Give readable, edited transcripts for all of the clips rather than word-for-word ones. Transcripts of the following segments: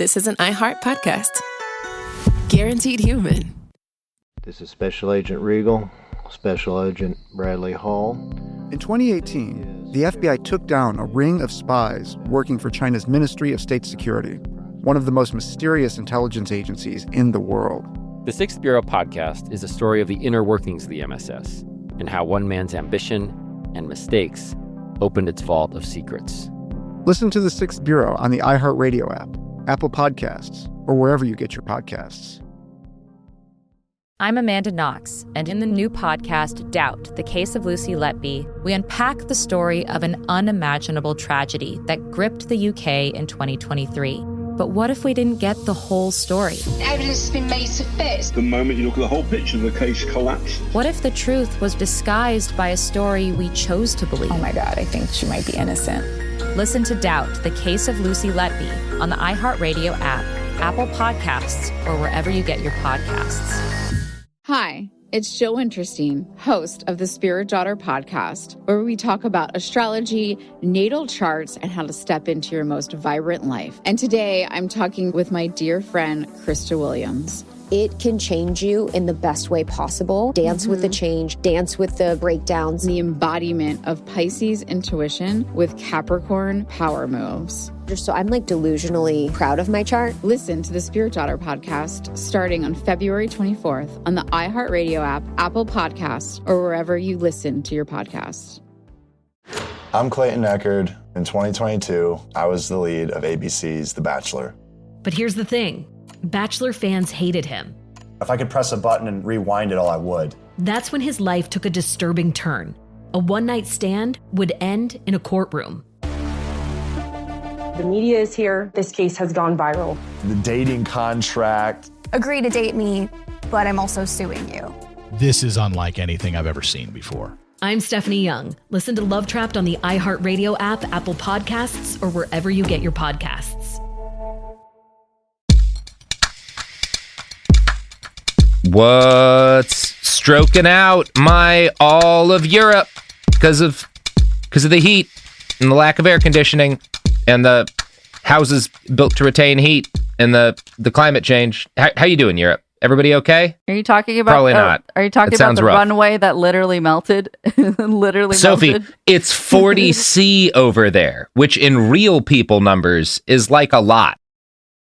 this is an iHeart podcast. Guaranteed human. This is Special Agent Regal, Special Agent Bradley Hall. In 2018, the FBI took down a ring of spies working for China's Ministry of State Security, one of the most mysterious intelligence agencies in the world. The Sixth Bureau podcast is a story of the inner workings of the MSS and how one man's ambition and mistakes opened its vault of secrets. Listen to The Sixth Bureau on the iHeartRadio app, Apple Podcasts, or wherever you get your podcasts. I'm Amanda Knox, and in the new podcast, Doubt, The Case of Lucy Letby, we unpack the story of an unimaginable tragedy that gripped the UK in 2023. But what if we didn't get the whole story? Evidence has been made to fit. The moment you look at the whole picture, the case collapsed. What if the truth was disguised by a story we chose to believe? Oh my God, I think she might be innocent. Listen to Doubt, The Case of Lucy Letby on the iHeartRadio app, Apple Podcasts, or wherever you get your podcasts. Hi, it's Jill Winterstein, host of the Spirit Daughter podcast, where we talk about astrology, natal charts, and how to step into your most vibrant life. And today I'm talking with my dear friend, Krista Williams. It can change you in the best way possible. Dance with the change, dance with the breakdowns. The embodiment of Pisces intuition with Capricorn power moves. So I'm delusionally proud of my chart. Listen to the Spirit Daughter podcast starting on February 24th on the iHeartRadio app, Apple Podcasts, or wherever you listen to your podcasts. I'm Clayton Eckerd. In 2022, I was the lead of ABC's The Bachelor. But here's the thing. Bachelor fans hated him. If I could press a button and rewind it all, I would. That's when his life took a disturbing turn. A one-night stand would end in a courtroom. The media is here. This case has gone viral. The dating contract. Agree to date me, but I'm also suing you. This is unlike anything I've ever seen before. I'm Stephanie Young. Listen to Love Trapped on the iHeartRadio app, Apple Podcasts, or wherever you get your podcasts. What's stroking out my all of Europe because of the heat and the lack of air conditioning and the houses built to retain heat and the climate change? How you doing, Europe? Everybody okay? Are you talking about? Probably not. Are you talking about the runway that literally melted? Sophie, melted? It's 40 C over there, which in real people numbers is like a lot.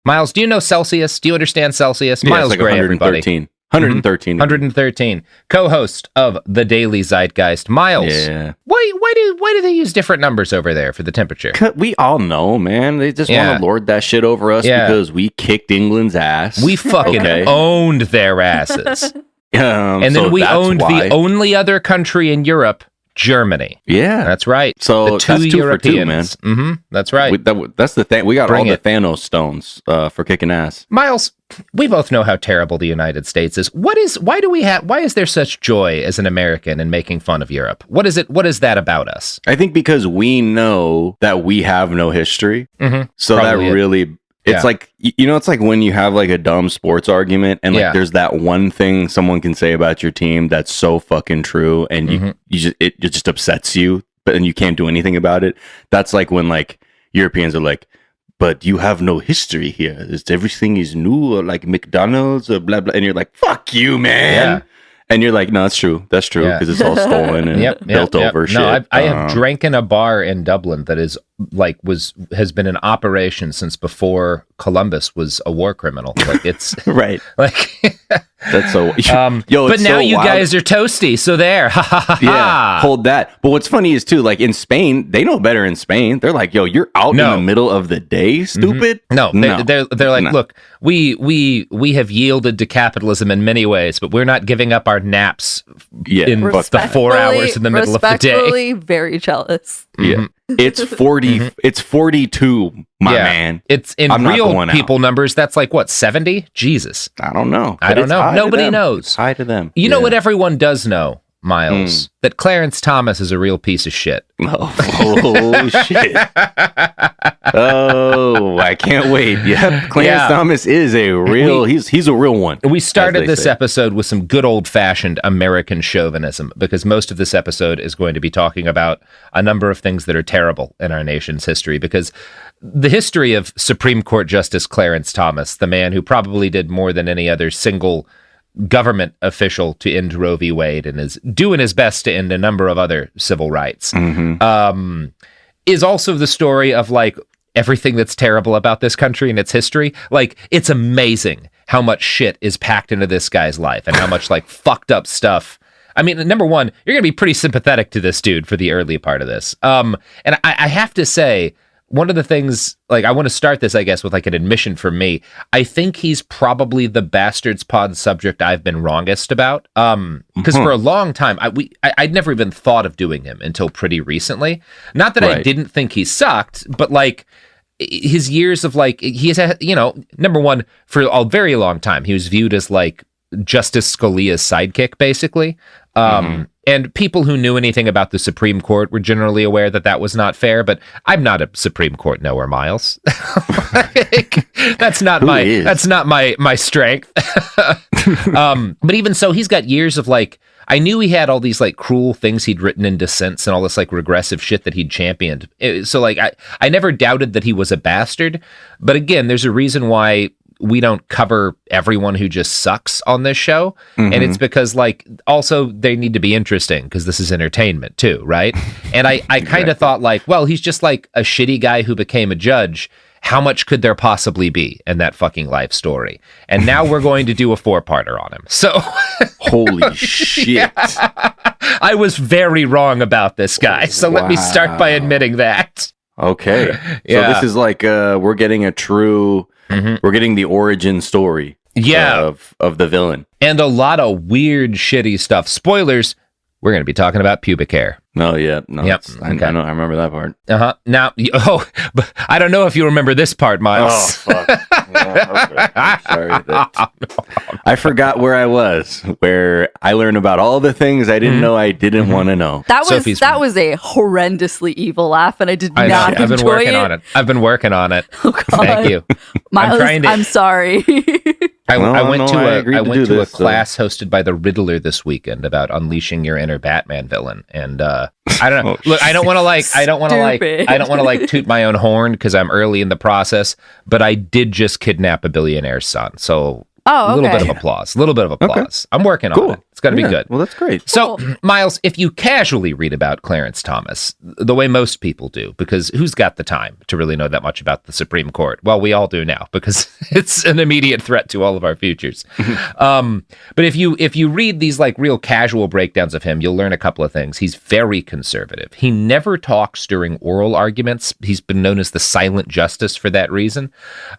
Miles, do you know Celsius? Do you understand Celsius? Yeah, Miles it's like Gray, 113. everybody. 113. 113. Co-host of The Daily Zeitgeist. Miles, yeah. Why do they use different numbers over there for the temperature? We all know, man. They just want to lord that shit over us because we kicked England's ass. We fucking owned their asses. And then so we owned why. the only other country in Europe, Germany. Yeah. That's right. So the two that's 2 Europeans. for 2, man. That's right. That's the thing. We got Bring all it. the Thanos stones for kicking ass. Miles, we both know how terrible the United States is. Why is there such joy as an American in making fun of Europe? What is that about us? I think because we know that we have no history. So Probably that really... It's like, it's like when you have a dumb sports argument and there's that one thing someone can say about your team that's so fucking true and it just upsets you, but then you can't do anything about it. That's like when Europeans are like, but you have no history here. Everything is new, or like McDonald's or blah, blah. And you're like, fuck you, man. Yeah. And you're like, no, that's true. That's true because it's all stolen and built over shit. No, I have drank in a bar in Dublin that is has been in operation since before Columbus was a war criminal. It's right. That's so. But now you guys are toasty, so there. Yeah, hold that. But what's funny is too, in Spain, they know better in Spain. They're like, yo, you're out in the middle of the day, stupid. No, they're like, look, we have yielded to capitalism in many ways, but we're not giving up our naps in the 4 hours in the middle of the day. Respectfully, very jealous. Yeah. It's 40. It's 42, my man. It's in real people numbers. That's 70? Jesus. I don't know. Nobody knows. It's high to them. You know what everyone does know? Miles, that Clarence Thomas is a real piece of shit. Oh shit. Oh, I can't wait. Yep. Clarence Thomas is a real, he's a real one. We started this episode with some good old-fashioned American chauvinism, because most of this episode is going to be talking about a number of things that are terrible in our nation's history, because the history of Supreme Court Justice Clarence Thomas, the man who probably did more than any other single government official to end Roe v. Wade and is doing his best to end a number of other civil rights, is also the story of like everything that's terrible about this country and its history. Like, it's amazing how much shit is packed into this guy's life and how much like fucked up stuff. I mean, number one, you're going to be pretty sympathetic to this dude for the early part of this. And I have to say, one of the things, like, I want to start this, I guess, with like an admission from me. I think he's probably the Bastards Pod subject I've been wrongest about. Because for a long time, I'd never even thought of doing him until pretty recently. Not that I didn't think he sucked, but like his years of like, he has, number one, for a very long time, he was viewed as like Justice Scalia's sidekick, basically. And people who knew anything about the Supreme Court were generally aware that that was not fair, but I'm not a Supreme Court knower, Miles. That's not my strength. But even so, he's got years of like, I knew he had all these like cruel things he'd written in dissents and all this like regressive shit that he'd championed. So like, I never doubted that he was a bastard, but again, there's a reason why we don't cover everyone who just sucks on this show. And it's because like, also they need to be interesting because this is entertainment too, right? And I kind of thought like, well, he's just like a shitty guy who became a judge. How much could there possibly be in that fucking life story? And now we're going to do a 4-parter on him. So holy shit. I was very wrong about this guy. So let me start by admitting that. Okay. So this is like, we're getting a true, we're getting the origin story of the villain. And a lot of weird, shitty stuff. Spoilers, we're going to be talking about pubic hair. No, yeah. No, yep. I know. I remember that part. Now, but I don't know if you remember this part, Miles. Oh, fuck. Yeah, I'm sorry. I forgot where I was, where I learned about all the things I didn't know I didn't want to know. That was a horrendously evil laugh, and I did not enjoy I've been working on it. I've been working on it. Oh, God. Thank you. Miles, I'm sorry. I went to a class hosted by the Riddler this weekend about unleashing your inner Batman villain, and I don't know. Look, I don't want to like toot my own horn because I'm early in the process, but I did just kidnap a billionaire's son, so a little bit of applause. Okay. I'm working on it. It's going to be good. Well, that's great. So, Miles, if you casually read about Clarence Thomas, the way most people do, because who's got the time to really know that much about the Supreme Court? Well, we all do now, because it's an immediate threat to all of our futures. But if you read these like real casual breakdowns of him, you'll learn a couple of things. He's very conservative. He never talks during oral arguments. He's been known as the silent justice for that reason,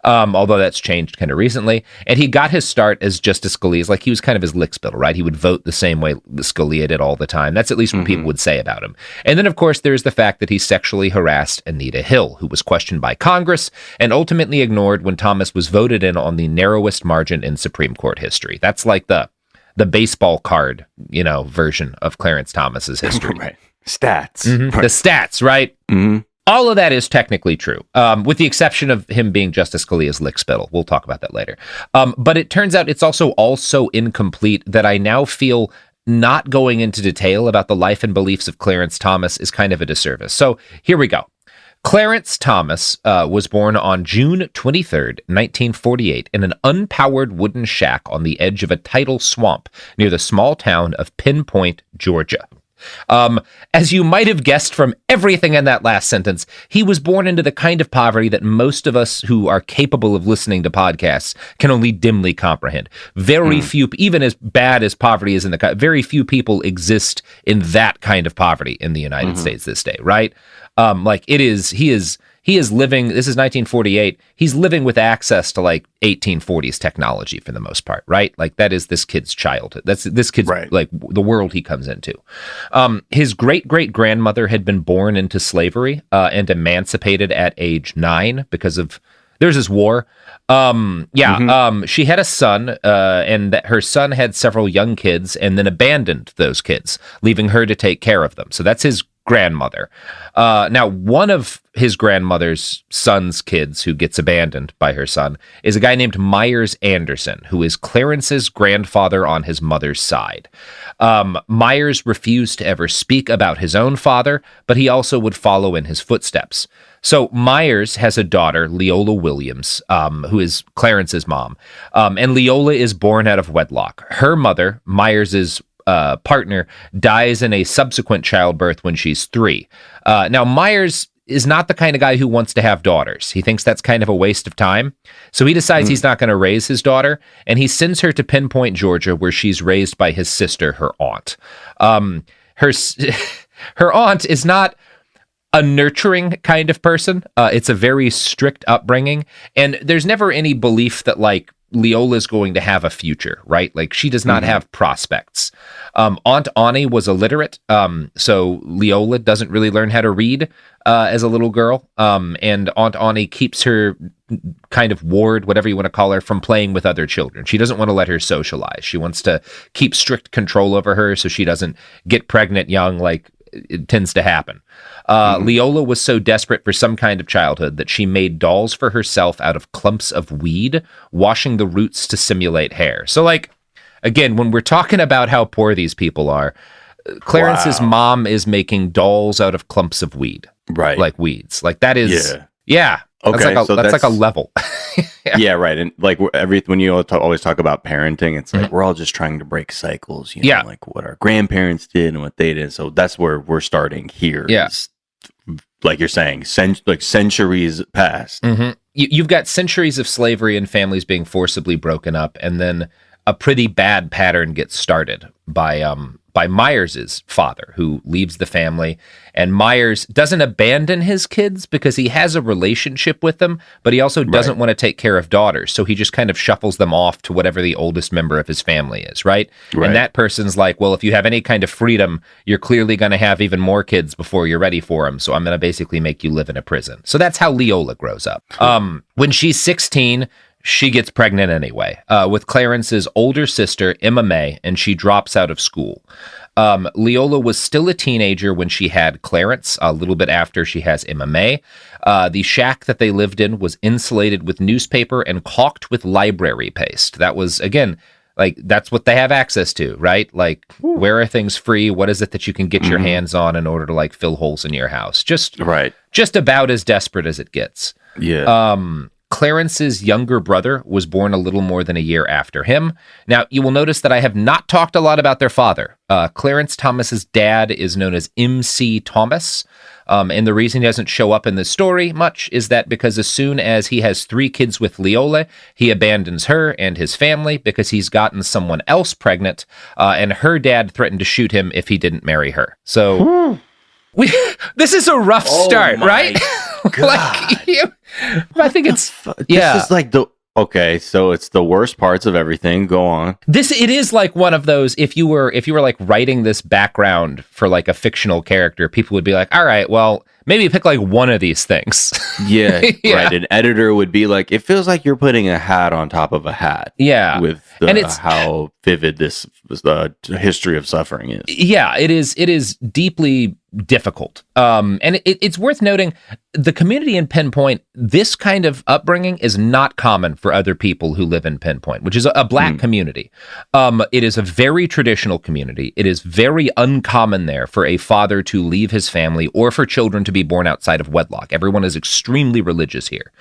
although that's changed kind of recently. And he got his start as Justice Scalia's, like he was kind of his lickspittle, right? He would vote the same way Scalia did all the time. That's at least what people would say about him. And then, of course, there's the fact that he sexually harassed Anita Hill, who was questioned by Congress and ultimately ignored when Thomas was voted in on the narrowest margin in Supreme Court history. That's like the baseball card, version of Clarence Thomas's history. Right. Stats. Right. The stats, right? All of that is technically true, with the exception of him being Justice Scalia's lickspittle. We'll talk about that later. But it turns out it's also incomplete that I now feel not going into detail about the life and beliefs of Clarence Thomas is kind of a disservice. So here we go. Clarence Thomas was born on June 23rd, 1948, in an unpowered wooden shack on the edge of a tidal swamp near the small town of Pinpoint, Georgia. As you might have guessed from everything in that last sentence, he was born into the kind of poverty that most of us who are capable of listening to podcasts can only dimly comprehend. Very few, even as bad as poverty is very few people exist in that kind of poverty in the United States this day, right? He is living, this is 1948, he's living with access to like 1840s technology for the most part, right? Like that is this kid's childhood. That's this kid's like the world he comes into. His great-great-grandmother had been born into slavery and emancipated at age 9 because of there's this war. She had a son, and that her son had several young kids and then abandoned those kids, leaving her to take care of them. So that's his grandmother. Now, one of his grandmother's son's kids who gets abandoned by her son is a guy named Myers Anderson, who is Clarence's grandfather on his mother's side. Myers refused to ever speak about his own father, but he also would follow in his footsteps. So Myers has a daughter, Leola Williams, who is Clarence's mom, and Leola is born out of wedlock. Her mother, Myers's partner, dies in a subsequent childbirth when she's 3. Now, Myers is not the kind of guy who wants to have daughters. He thinks that's kind of a waste of time. So he decides he's not going to raise his daughter, and he sends her to Pinpoint, Georgia, where she's raised by his sister, her aunt. Her aunt is not a nurturing kind of person. It's a very strict upbringing, and there's never any belief that, like, Leola's going to have a future, right? Like, she does not have prospects. Aunt Ani was illiterate, so Leola doesn't really learn how to read as a little girl, and Aunt Ani keeps her kind of ward, whatever you want to call her, from playing with other children. She doesn't want to let her socialize. She wants to keep strict control over her so she doesn't get pregnant young, like it tends to happen. Leola was so desperate for some kind of childhood that she made dolls for herself out of clumps of weed, washing the roots to simulate hair. So, like, again, when we're talking about how poor these people are, Clarence's mom is making dolls out of clumps of weed. Right. Like weeds. Like, that is... Yeah. Okay, that's like a level. Yeah, right. And like when you always talk about parenting, it's like we're all just trying to break cycles, you know, like what our grandparents did and what they did. So that's where we're starting here. Yeah. Is, like you're saying, centuries past. You've got centuries of slavery and families being forcibly broken up, and then a pretty bad pattern gets started by Myers's father, who leaves the family. And Myers doesn't abandon his kids because he has a relationship with them, but he also doesn't want to take care of daughters. So he just kind of shuffles them off to whatever the oldest member of his family is, right? And that person's like, well, if you have any kind of freedom, you're clearly going to have even more kids before you're ready for them. So I'm going to basically make you live in a prison. So that's how Leola grows up. When she's 16, she gets pregnant anyway, with Clarence's older sister, Emma May, and she drops out of school. Leola was still a teenager when she had Clarence, a little bit after she has Emma May. The shack that they lived in was insulated with newspaper and caulked with library paste. That was, again, like, that's what they have access to, right? Like, where are things free? What is it that you can get your hands on in order to, like, fill holes in your house? Just about as desperate as it gets. Yeah. Clarence's younger brother was born a little more than a year after him. Now, you will notice that I have not talked a lot about their father. Clarence Thomas's dad is known as M.C. Thomas, and the reason he doesn't show up in this story much is that because as soon as he has 3 kids with Leola, he abandons her and his family because he's gotten someone else pregnant, and her dad threatened to shoot him if he didn't marry her. So... this is a rough start, right? I think it's This is like so it's the worst parts of everything. Go on. It is like one of those, if you were like writing this background for like a fictional character, people would be like, all right, well, maybe pick like one of these things. Yeah. Right. An editor would be like, it feels like you're putting a hat on top of a hat. Yeah. With how vivid this history of suffering is. Yeah, it is deeply difficult. And it's worth noting, the community in Pinpoint, this kind of upbringing is not common for other people who live in Pinpoint, which is a black community. It is a very traditional community. It is very uncommon there for a father to leave his family or for children to be born outside of wedlock. Everyone is extremely religious here.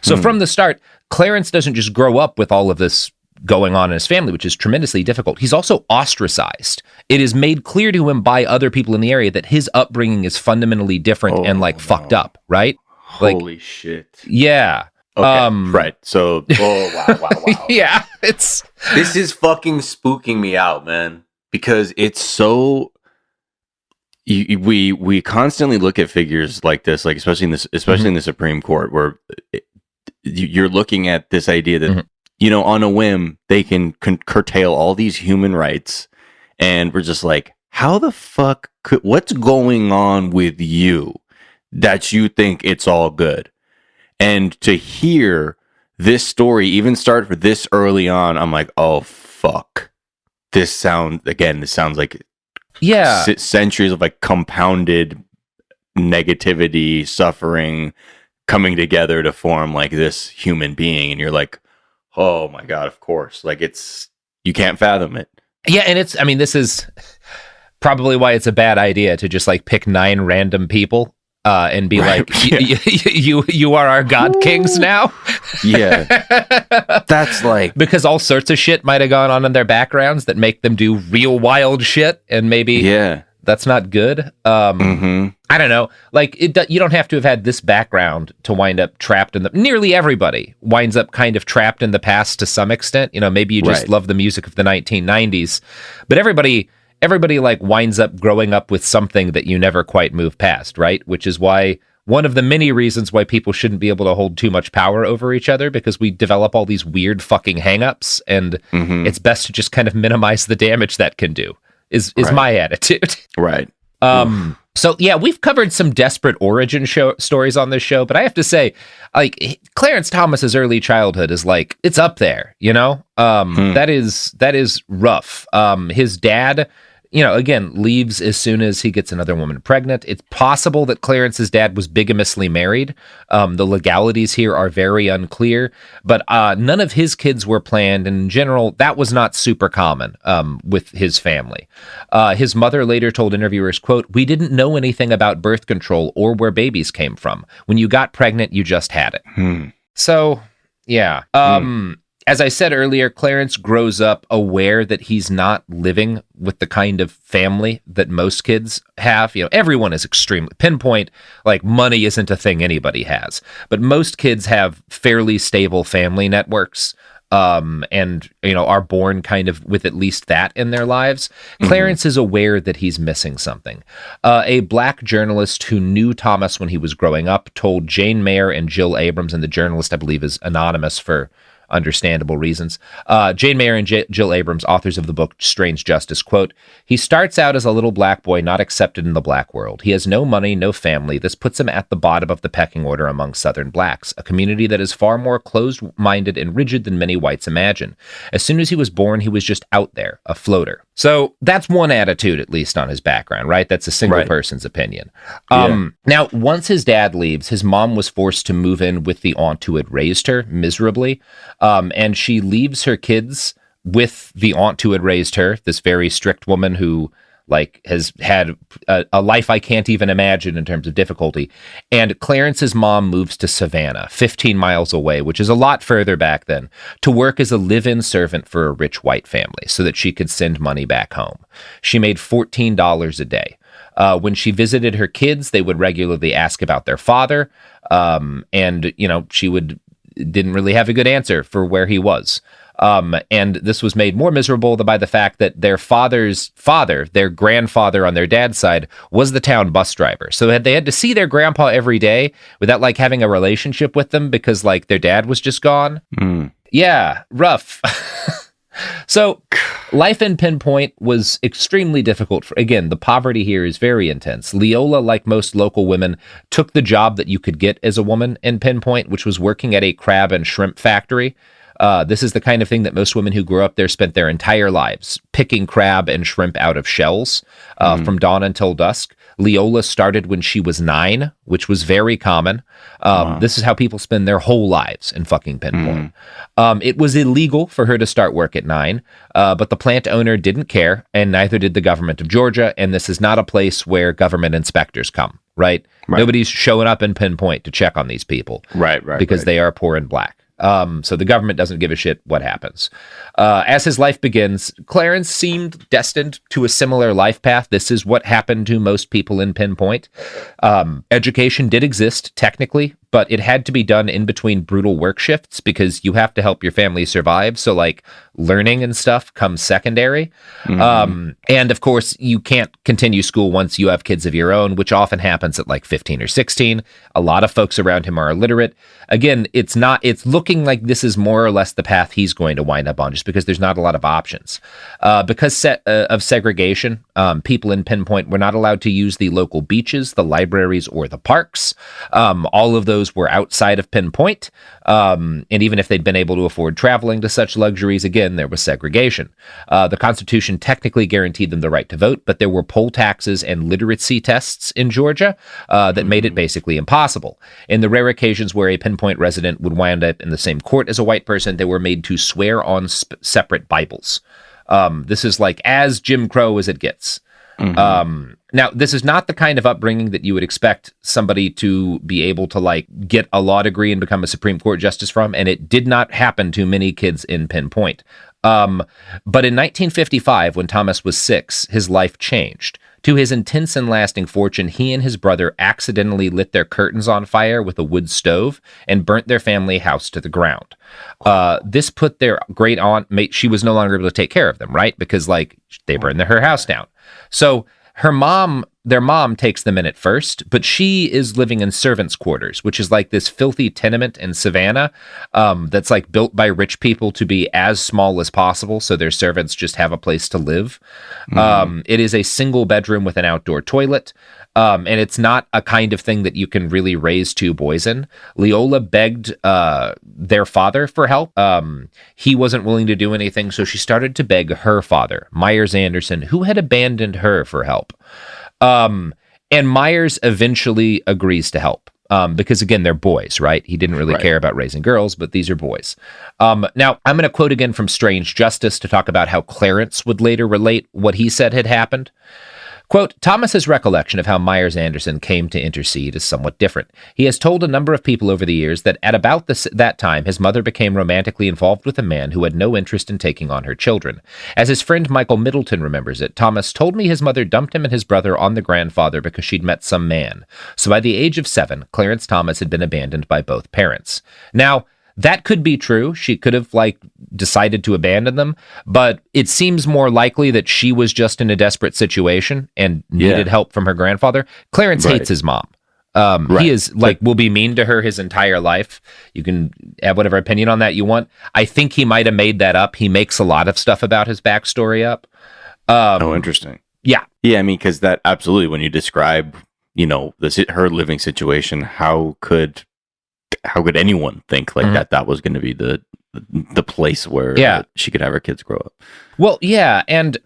So from the start, Clarence doesn't just grow up with all of this going on in his family, which is tremendously difficult. He's also ostracized. It is made clear to him by other people in the area that his upbringing is fundamentally different and fucked up, right? Holy shit. Yeah. Okay, right. So, wow. Yeah, this is fucking spooking me out, man, because it's so... We constantly look at figures like this, like especially in the Supreme Court, where you're looking at this idea that you know, on a whim, they can curtail all these human rights. And we're just like, how the fuck what's going on with you that you think it's all good? And to hear this story even start for this early on, I'm like, oh, fuck. This sounds like centuries of like compounded negativity, suffering, coming together to form like this human being. And you're like, oh my God, of course. Like you can't fathom it. Yeah. And this is probably why it's a bad idea to just like pick 9 random people and be like, you are our God Kings now. Yeah. That's like, because all sorts of shit might have gone on in their backgrounds that make them do real wild shit. And maybe that's not good. I don't know. Like you don't have to have had this background to wind up trapped in nearly everybody winds up kind of trapped in the past to some extent. Maybe you just love the music of the 1990s, but everybody like winds up growing up with something that you never quite move past, right? Which is why one of the many reasons why people shouldn't be able to hold too much power over each other, because we develop all these weird fucking hangups, and it's best to just kind of minimize the damage that can do, is my attitude. Right. So yeah, we've covered some desperate origin stories on this show, but I have to say, like, Clarence Thomas's early childhood is like, it's up there, that is rough. His dad, again, leaves as soon as he gets another woman pregnant. It's possible that Clarence's dad was bigamously married. The legalities here are very unclear, but none of his kids were planned. And in general, that was not super common with his family. His mother later told interviewers, quote, "We didn't know anything about birth control or where babies came from. When you got pregnant, you just had it." So, yeah. As I said earlier, Clarence grows up aware that he's not living with the kind of family that most kids have. Everyone is extremely pinpoint, like money isn't a thing anybody has, but most kids have fairly stable family networks. And are born kind of with at least that in their lives. Clarence is aware that he's missing something. A black journalist who knew Thomas when he was growing up told Jane Mayer and Jill Abrams, and the journalist, I believe, is anonymous for understandable reasons. Jane Mayer and Jill Abrams, authors of the book Strange Justice, quote, "He starts out as a little black boy not accepted in the black world. He has no money, no family. This puts him at the bottom of the pecking order among Southern blacks, a community that is far more closed-minded and rigid than many whites imagine. As soon as he was born, he was just out there, a floater." So that's one attitude, at least on his background, right? That's a single person's opinion. Now, once his dad leaves, his mom was forced to move in with the aunt who had raised her miserably. And she leaves her kids with the aunt who had raised her, this very strict woman who like has had a life I can't even imagine in terms of difficulty. And Clarence's mom moves to Savannah, 15 miles away, which is a lot further back then, to work as a live-in servant for a rich white family so that she could send money back home. She made $14 a day. When she visited her kids, they would regularly ask about their father. And she didn't really have a good answer for where he was. And this was made more miserable by the fact that their father's father, their grandfather on their dad's side, was the town bus driver. So they had to see their grandpa every day without like having a relationship with them because like their dad was just gone. Yeah, rough. So life in Pinpoint was extremely difficult. Again, the poverty here is very intense. Leola, like most local women, took the job that you could get as a woman in Pinpoint, which was working at a crab and shrimp factory. This is the kind of thing that most women who grew up there spent their entire lives, picking crab and shrimp out of shells from dawn until dusk. Leola started when she was 9, which was very common. This is how people spend their whole lives in fucking Pinpoint. It was illegal for her to start work at 9, but the plant owner didn't care, and neither did the government of Georgia, and this is not a place where government inspectors come, right? Nobody's showing up in Pinpoint to check on these people. Because they are poor and black. So the government doesn't give a shit what happens. As his life begins, Clarence seemed destined to a similar life path. This is what happened to most people in Pinpoint. Education did exist, technically, but it had to be done in between brutal work shifts because you have to help your family survive. So, like, learning and stuff comes secondary. And, of course, you can't continue school once you have kids of your own, which often happens at, like, 15 or 16. A lot of folks around him are illiterate. again, it's looking like this is more or less the path he's going to wind up on, just because there's not a lot of options. Because of segregation, people in Pinpoint were not allowed to use the local beaches, the libraries, or the parks. All of those were outside of Pinpoint. And even if they'd been able to afford traveling to such luxuries, again, there was segregation. The Constitution technically guaranteed them the right to vote, but there were poll taxes and literacy tests in Georgia that made it basically impossible. In the rare occasions where a Pinpoint resident would wind up in the same court as a white person, they were made to swear on separate Bibles. This is like as Jim Crow as it gets. Now, this is not the kind of upbringing that you would expect somebody to be able to like get a law degree and become a Supreme Court justice from, and it did not happen to many kids in Pinpoint. But in 1955, when Thomas was 6, his life changed. To his intense and lasting fortune, he and his brother accidentally lit their curtains on fire with a wood stove and burnt their family house to the ground. This put their great aunt, she was no longer able to take care of them, right? Because like they burned her house down. So their mom takes them in at first, but she is living in servants' quarters, which is like this filthy tenement in Savannah that's like built by rich people to be as small as possible, so their servants just have a place to live. It is a single bedroom with an outdoor toilet, and it's not a kind of thing that you can really raise 2 boys in. Leola begged their father for help. He wasn't willing to do anything, so she started to beg her father, Myers Anderson, who had abandoned her, for help. And Myers eventually agrees to help because, again, they're boys, right? He didn't really care about raising girls, but these are boys. Now, I'm going to quote again from Strange Justice to talk about how Clarence would later relate what he said had happened. Quote, Thomas's recollection of how Myers Anderson came to intercede is somewhat different. He has told a number of people over the years that at about that time, his mother became romantically involved with a man who had no interest in taking on her children. As his friend Michael Middleton remembers it, Thomas told me his mother dumped him and his brother on the grandfather because she'd met some man. So by the age of 7, Clarence Thomas had been abandoned by both parents. Now, that could be true. She could have decided to abandon them, but it seems more likely that she was just in a desperate situation and needed help from her grandfather. Clarence hates his mom. He is will be mean to her his entire life. You can have whatever opinion on that you want. I think he might have made that up. He makes a lot of stuff about his backstory up. Interesting. Yeah. Yeah. I mean, because that absolutely, when you describe, her living situation, how could anyone think that was going to be the place where she could have her kids grow up? Well, yeah, and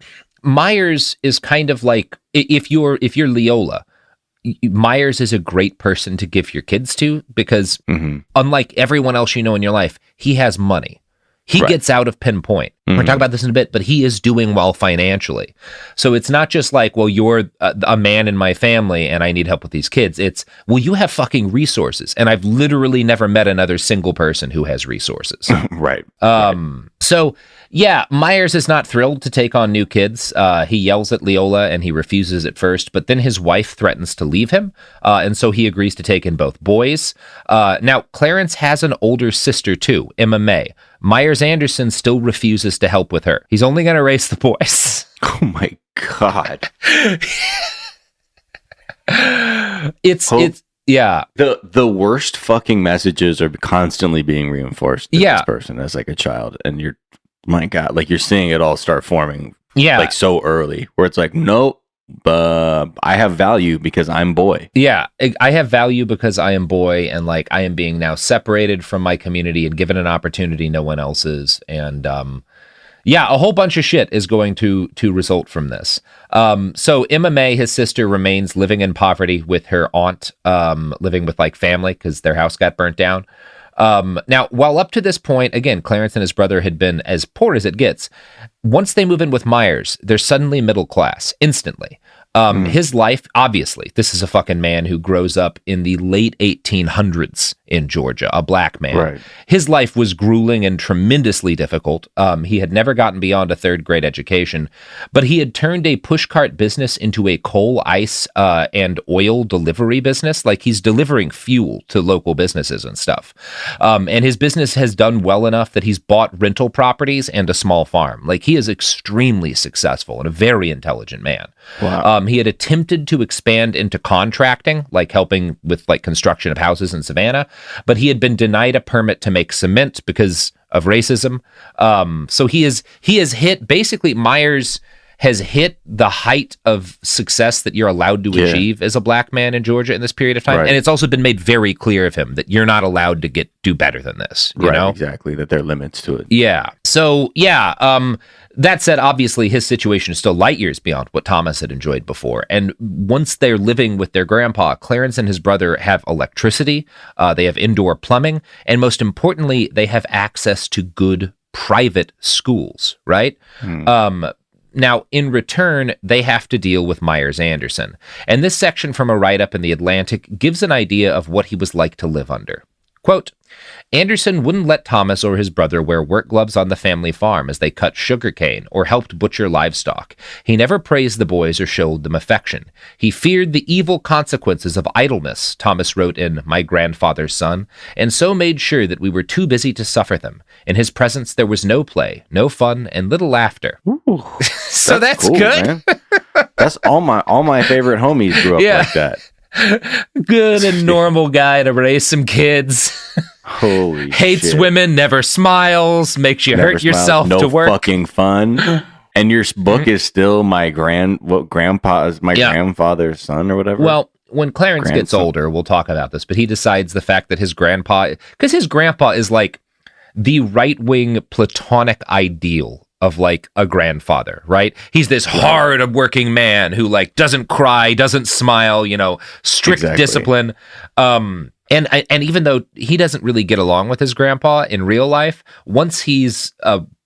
Myers is kind of like, if you're Leola, Myers is a great person to give your kids to because unlike everyone else you know in your life, he has money. He gets out of Pinpoint. We're talking about this in a bit, but he is doing well financially. So it's not just like, well, you're a man in my family and I need help with these kids. It's, well, you have fucking resources. And I've literally never met another single person who has resources. Right. So, yeah, Myers is not thrilled to take on new kids. He yells at Leola and he refuses at first, but then his wife threatens to leave him. And so he agrees to take in both boys. Now, Clarence has an older sister too, Emma May. Myers Anderson still refuses to help with her. He's only going to raise the boys. Oh my God. It's the worst fucking messages are constantly being reinforced to this person as like a child, and you're, my God, like you're seeing it all start forming like so early where it's like, nope, I have value because I'm boy. Yeah, I have value because I am boy, and like I am being now separated from my community and given an opportunity no one else is. And a whole bunch of shit is going to result from this. So Emma May, his sister, remains living in poverty with her aunt, living with like family because their house got burnt down. Now, while up to this point, again, Clarence and his brother had been as poor as it gets. Once they move in with Myers, they're suddenly middle class instantly. His life, obviously, this is a fucking man who grows up in the late 1800s in Georgia, a black man. Right. His life was grueling and tremendously difficult. He had never gotten beyond a third grade education, but he had turned a pushcart business into a coal, ice, and oil delivery business. Like he's delivering fuel to local businesses and stuff. And his business has done well enough that he's bought rental properties and a small farm. Like he is extremely successful and a very intelligent man. Wow. He had attempted to expand into contracting, like helping with like construction of houses in Savannah, but he had been denied a permit to make cement because of racism. So he has hit, basically Myers has hit the height of success that you're allowed to achieve as a black man in Georgia in this period of time. Right. And it's also been made very clear of him that you're not allowed to do better than this. You know? Exactly. That there are limits to it. Yeah. So, that said, obviously his situation is still light years beyond what Thomas had enjoyed before. And once they're living with their grandpa, Clarence and his brother have electricity, they have indoor plumbing, and most importantly, they have access to good private schools, right? Now, in return, they have to deal with Myers-Anderson. And this section from a write-up in The Atlantic gives an idea of what he was like to live under. Quote, Anderson wouldn't let Thomas or his brother wear work gloves on the family farm as they cut sugarcane or helped butcher livestock. He never praised the boys or showed them affection. He feared the evil consequences of idleness, Thomas wrote in My Grandfather's Son, and so made sure that we were too busy to suffer them. In his presence there was no play, no fun, and little laughter. Ooh, so that's cool, good. Man. That's all my favorite homies grew up like that. Good and normal guy to raise some kids. Holy Hates shit. women, never smiles, makes you hurt yourself no to work. Fucking fun. And your book is still my grandfather's son or whatever. Well, when Clarence gets older, we'll talk about this, but he decides the fact that his grandpa is like the right-wing platonic ideal of like a grandfather, right? He's this hard working man who like doesn't cry, doesn't smile, strict discipline. And even though he doesn't really get along with his grandpa in real life, once he's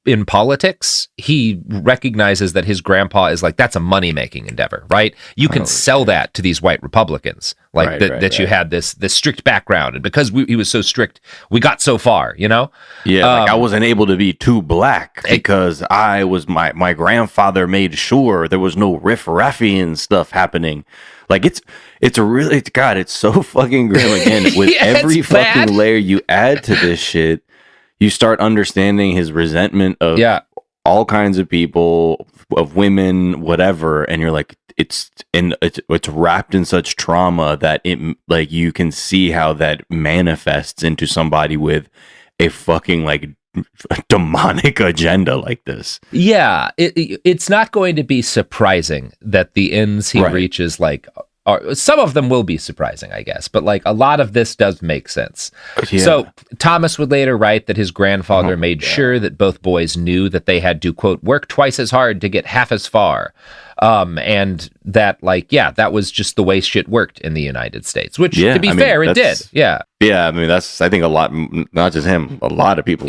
in politics, he recognizes that his grandpa is like, that's a money-making endeavor, right? You can sell that to these white Republicans, like that you had this strict background, and because he was so strict, we got so far, Yeah, like I wasn't able to be too black because I was my grandfather made sure there was no riff-raffian stuff happening. Like it's so fucking grim again. With every fucking layer you add to this shit, you start understanding his resentment of all kinds of people, of women, whatever, and you're like, it's wrapped in such trauma that it like you can see how that manifests into somebody with a fucking like demonic agenda like this. Yeah, it's not going to be surprising that the ends he reaches some of them will be surprising, I guess, but like a lot of this does make sense. Yeah. So Thomas would later write that his grandfather made sure that both boys knew that they had to, quote, work twice as hard to get half as far. And that that was just the way shit worked in the United States, which to be fair, it did. Yeah. Yeah. I mean, that's, I think a lot, not just him, a lot of people.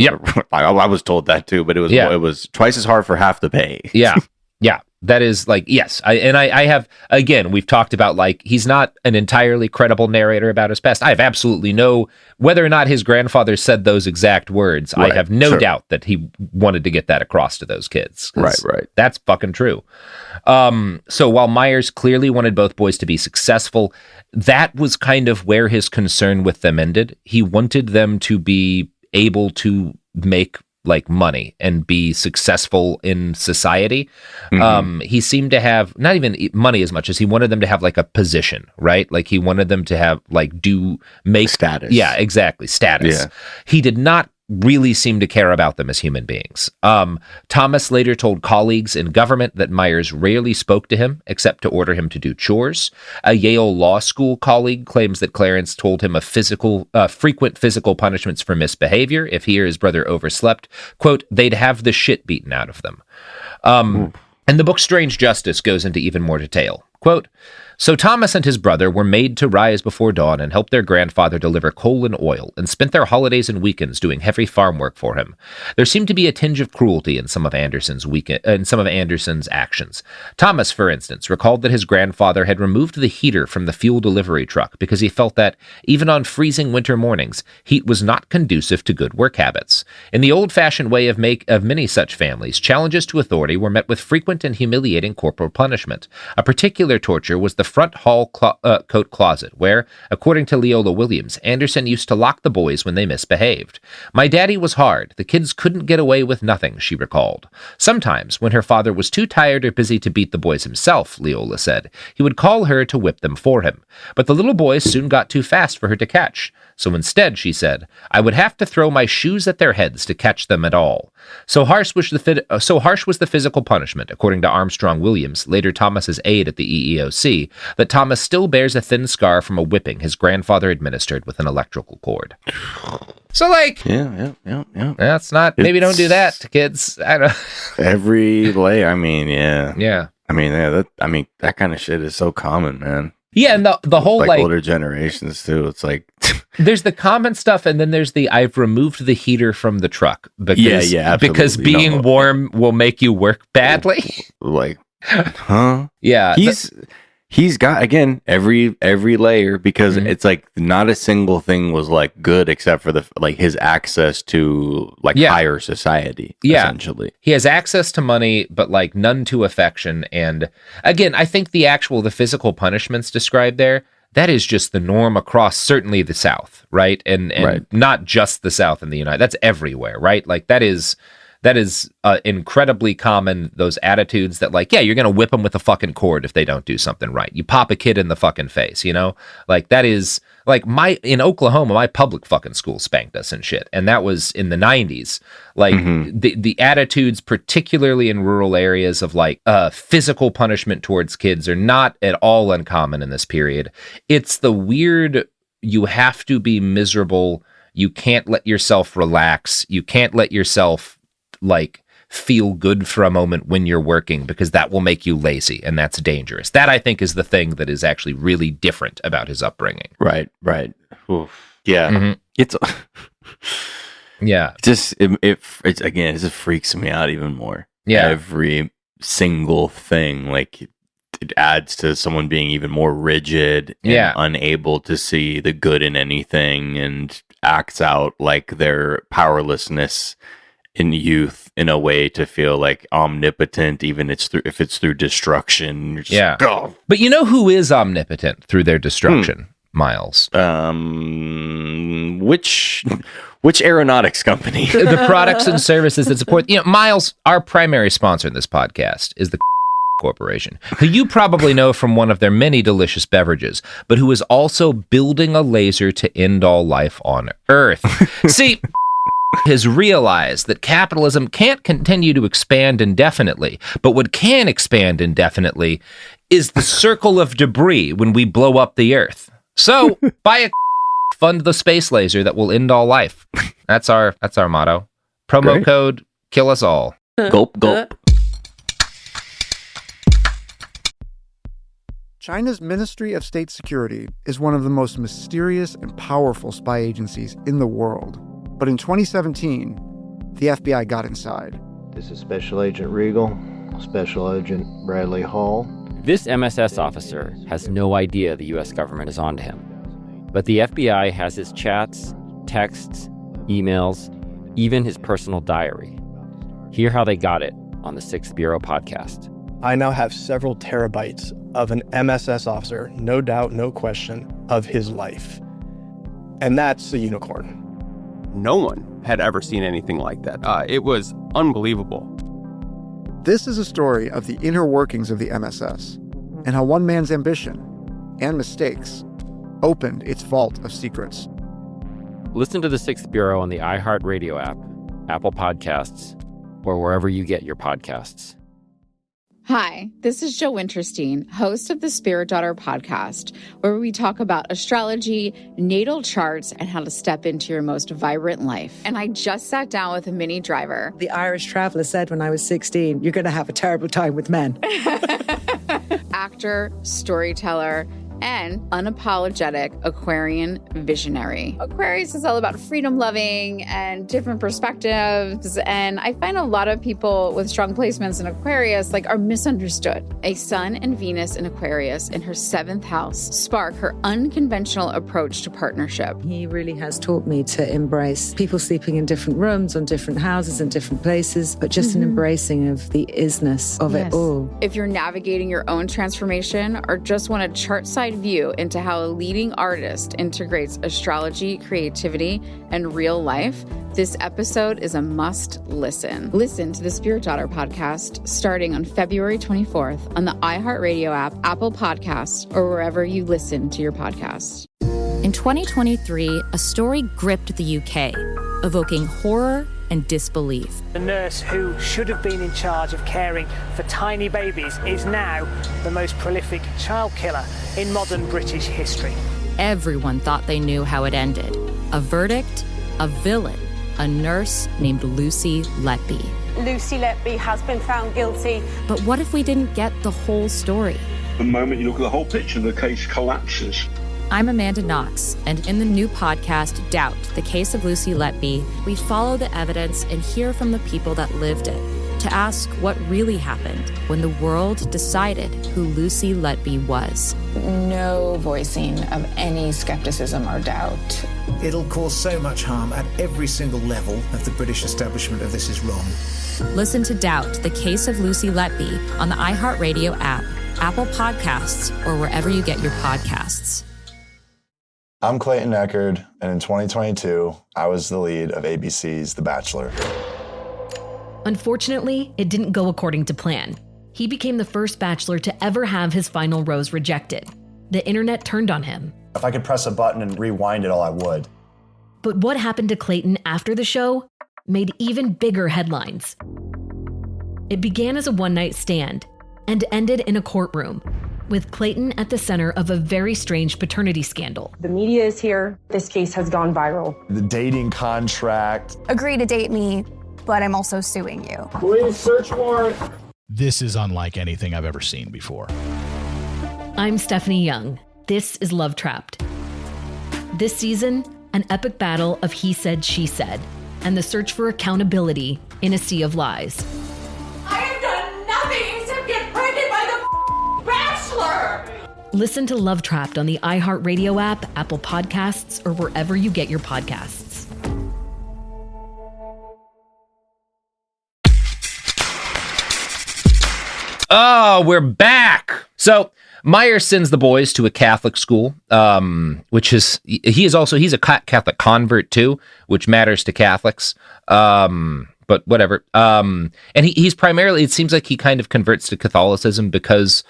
I was told that too, but it was twice as hard for half the pay. Yeah. Yeah. That is yes. I have, again, we've talked about he's not an entirely credible narrator about his past. I have absolutely whether or not his grandfather said those exact words, I have no doubt that he wanted to get that across to those kids. Right. That's fucking true. So while Myers clearly wanted both boys to be successful, that was kind of where his concern with them ended. He wanted them to be able to make money and be successful in society. Mm-hmm. He seemed to have not even money as much as he wanted them to have a position, right? Like he wanted them to have make status. Yeah, exactly. Status. Yeah. He did not really seem to care about them as human beings. Thomas later told colleagues in government that Myers rarely spoke to him except to order him to do chores. A Yale Law School colleague claims that Clarence told him of frequent physical punishments for misbehavior. If he or his brother overslept, quote, they'd have the shit beaten out of them. And the book Strange Justice goes into even more detail. Quote, so Thomas and his brother were made to rise before dawn and help their grandfather deliver coal and oil, and spent their holidays and weekends doing heavy farm work for him. There seemed to be a tinge of cruelty in some of Anderson's actions. Thomas, for instance, recalled that his grandfather had removed the heater from the fuel delivery truck because he felt that, even on freezing winter mornings, heat was not conducive to good work habits. In the old-fashioned way of many such families, challenges to authority were met with frequent and humiliating corporal punishment. A particular torture was the front hall coat closet, where, according to Leola Williams, Anderson used to lock the boys when they misbehaved. My daddy was hard. The kids couldn't get away with nothing, she recalled. Sometimes, when her father was too tired or busy to beat the boys himself, Leola said, he would call her to whip them for him. But the little boys soon got too fast for her to catch. So instead, she said, I would have to throw my shoes at their heads to catch them at all. So harsh was the physical punishment, according to Armstrong Williams, later Thomas's aide at the EEOC, that Thomas still bears a thin scar from a whipping his grandfather administered with an electrical cord. So, like, yeah. That's not, maybe don't do that to kids. I don't every lay. I mean, yeah. Yeah. I mean, that kind of shit is so common, man. Yeah, and the whole like older generations too. It's like there's the common stuff, and then there's the I've removed the heater from the truck because because being warm will make you work badly. Like, huh? Yeah, he's got, again, every layer, because it's like not a single thing was like good except for his access to higher society. Essentially, he has access to money, but like none to affection. And again, I think the physical punishments described there, that is just the norm across certainly the South, right? And not just the South in the United. That's everywhere, right? Like that is incredibly common, those attitudes that like, yeah, you're going to whip them with a fucking cord if they don't do something right. You pop a kid in the fucking face, you know? Like that is like in Oklahoma, my public fucking school spanked us and shit. And that was in the 90s. Like the attitudes, particularly in rural areas of like physical punishment towards kids are not at all uncommon in this period. It's the weird, you have to be miserable. You can't let yourself relax. You can't let yourself like feel good for a moment when you're working, because that will make you lazy, and that's dangerous. That, I think, is the thing that is actually really different about his upbringing. Right. Oof. Yeah. It's yeah. Just it's again, it just freaks me out even more. Yeah. Every single thing, like it adds to someone being even more rigid and unable to see the good in anything, and acts out like their powerlessness in youth in a way to feel like omnipotent, even if it's through destruction. Go. But you know who is omnipotent through their destruction, Miles? Which aeronautics company? The products and services that support, Miles, our primary sponsor in this podcast is the Corporation, who you probably know from one of their many delicious beverages, but who is also building a laser to end all life on Earth. See, has realized that capitalism can't continue to expand indefinitely, but what can expand indefinitely is the circle of debris when we blow up the Earth. So, fund the space laser that will end all life. That's our motto. Promo code, kill us all. Gulp, gulp. China's Ministry of State Security is one of the most mysterious and powerful spy agencies in the world. But in 2017, the FBI got inside. This is Special Agent Regal, Special Agent Bradley Hall. This MSS officer has no idea the U.S. government is onto him. But the FBI has his chats, texts, emails, even his personal diary. Hear how they got it on the 6th Bureau podcast. I now have several terabytes of an MSS officer, no doubt, no question, of his life. And that's a unicorn. No one had ever seen anything like that. It was unbelievable. This is a story of the inner workings of the MSS and how one man's ambition and mistakes opened its vault of secrets. Listen to the 6th Bureau on the iHeart Radio app, Apple Podcasts, or wherever you get your podcasts. Hi, this is Jo Winterstein, host of the Spirit Daughter podcast, where we talk about astrology, natal charts, and how to step into your most vibrant life. And I just sat down with a Minnie Driver. The Irish traveler said when I was 16, you're going to have a terrible time with men. Actor, storyteller, and unapologetic Aquarian visionary. Aquarius is all about freedom-loving and different perspectives, and I find a lot of people with strong placements in Aquarius are misunderstood. A Sun and Venus in Aquarius in her 7th house spark her unconventional approach to partnership. He really has taught me to embrace people sleeping in different rooms, on different houses, in different places, but just an embracing of the isness of it all. If you're navigating your own transformation or just want a chart-side view into how a leading artist integrates astrology, creativity, and real life, this episode is a must listen. Listen to the Spirit Daughter podcast starting on February 24th on the iHeartRadio app, Apple Podcasts, or wherever you listen to your podcasts. In 2023, a story gripped the UK, evoking horror and disbelief. The nurse who should have been in charge of caring for tiny babies is now the most prolific child killer in modern British history. Everyone thought they knew how it ended. A verdict, a villain, a nurse named Lucy Letby. Lucy Letby has been found guilty. But what if we didn't get the whole story? The moment you look at the whole picture, the case collapses. I'm Amanda Knox, and in the new podcast, Doubt, the Case of Lucy Letby, we follow the evidence and hear from the people that lived it to ask what really happened when the world decided who Lucy Letby was. No voicing of any skepticism or doubt. It'll cause so much harm at every single level of the British establishment of this is wrong. Listen to Doubt, the Case of Lucy Letby on the iHeartRadio app, Apple Podcasts, or wherever you get your podcasts. I'm Clayton Eckerd, and in 2022, I was the lead of ABC's The Bachelor. Unfortunately, it didn't go according to plan. He became the first Bachelor to ever have his final rose rejected. The internet turned on him. If I could press a button and rewind it all, I would. But what happened to Clayton after the show made even bigger headlines. It began as a one-night stand and ended in a courtroom, with Clayton at the center of a very strange paternity scandal. The media is here. This case has gone viral. The dating contract. Agree to date me, but I'm also suing you. Please search warrant. This is unlike anything I've ever seen before. I'm Stephanie Young. This is Love Trapped. This season, an epic battle of he said, she said, and the search for accountability in a sea of lies. I have done nothing except get pregnant by the Bachelor! Listen to Love Trapped on the iHeartRadio app, Apple Podcasts, or wherever you get your podcasts. Oh, we're back. So Meyer sends the boys to a Catholic school, which is, he's a Catholic convert too, which matters to Catholics. But whatever. And he's primarily, it seems like he kind of converts to Catholicism because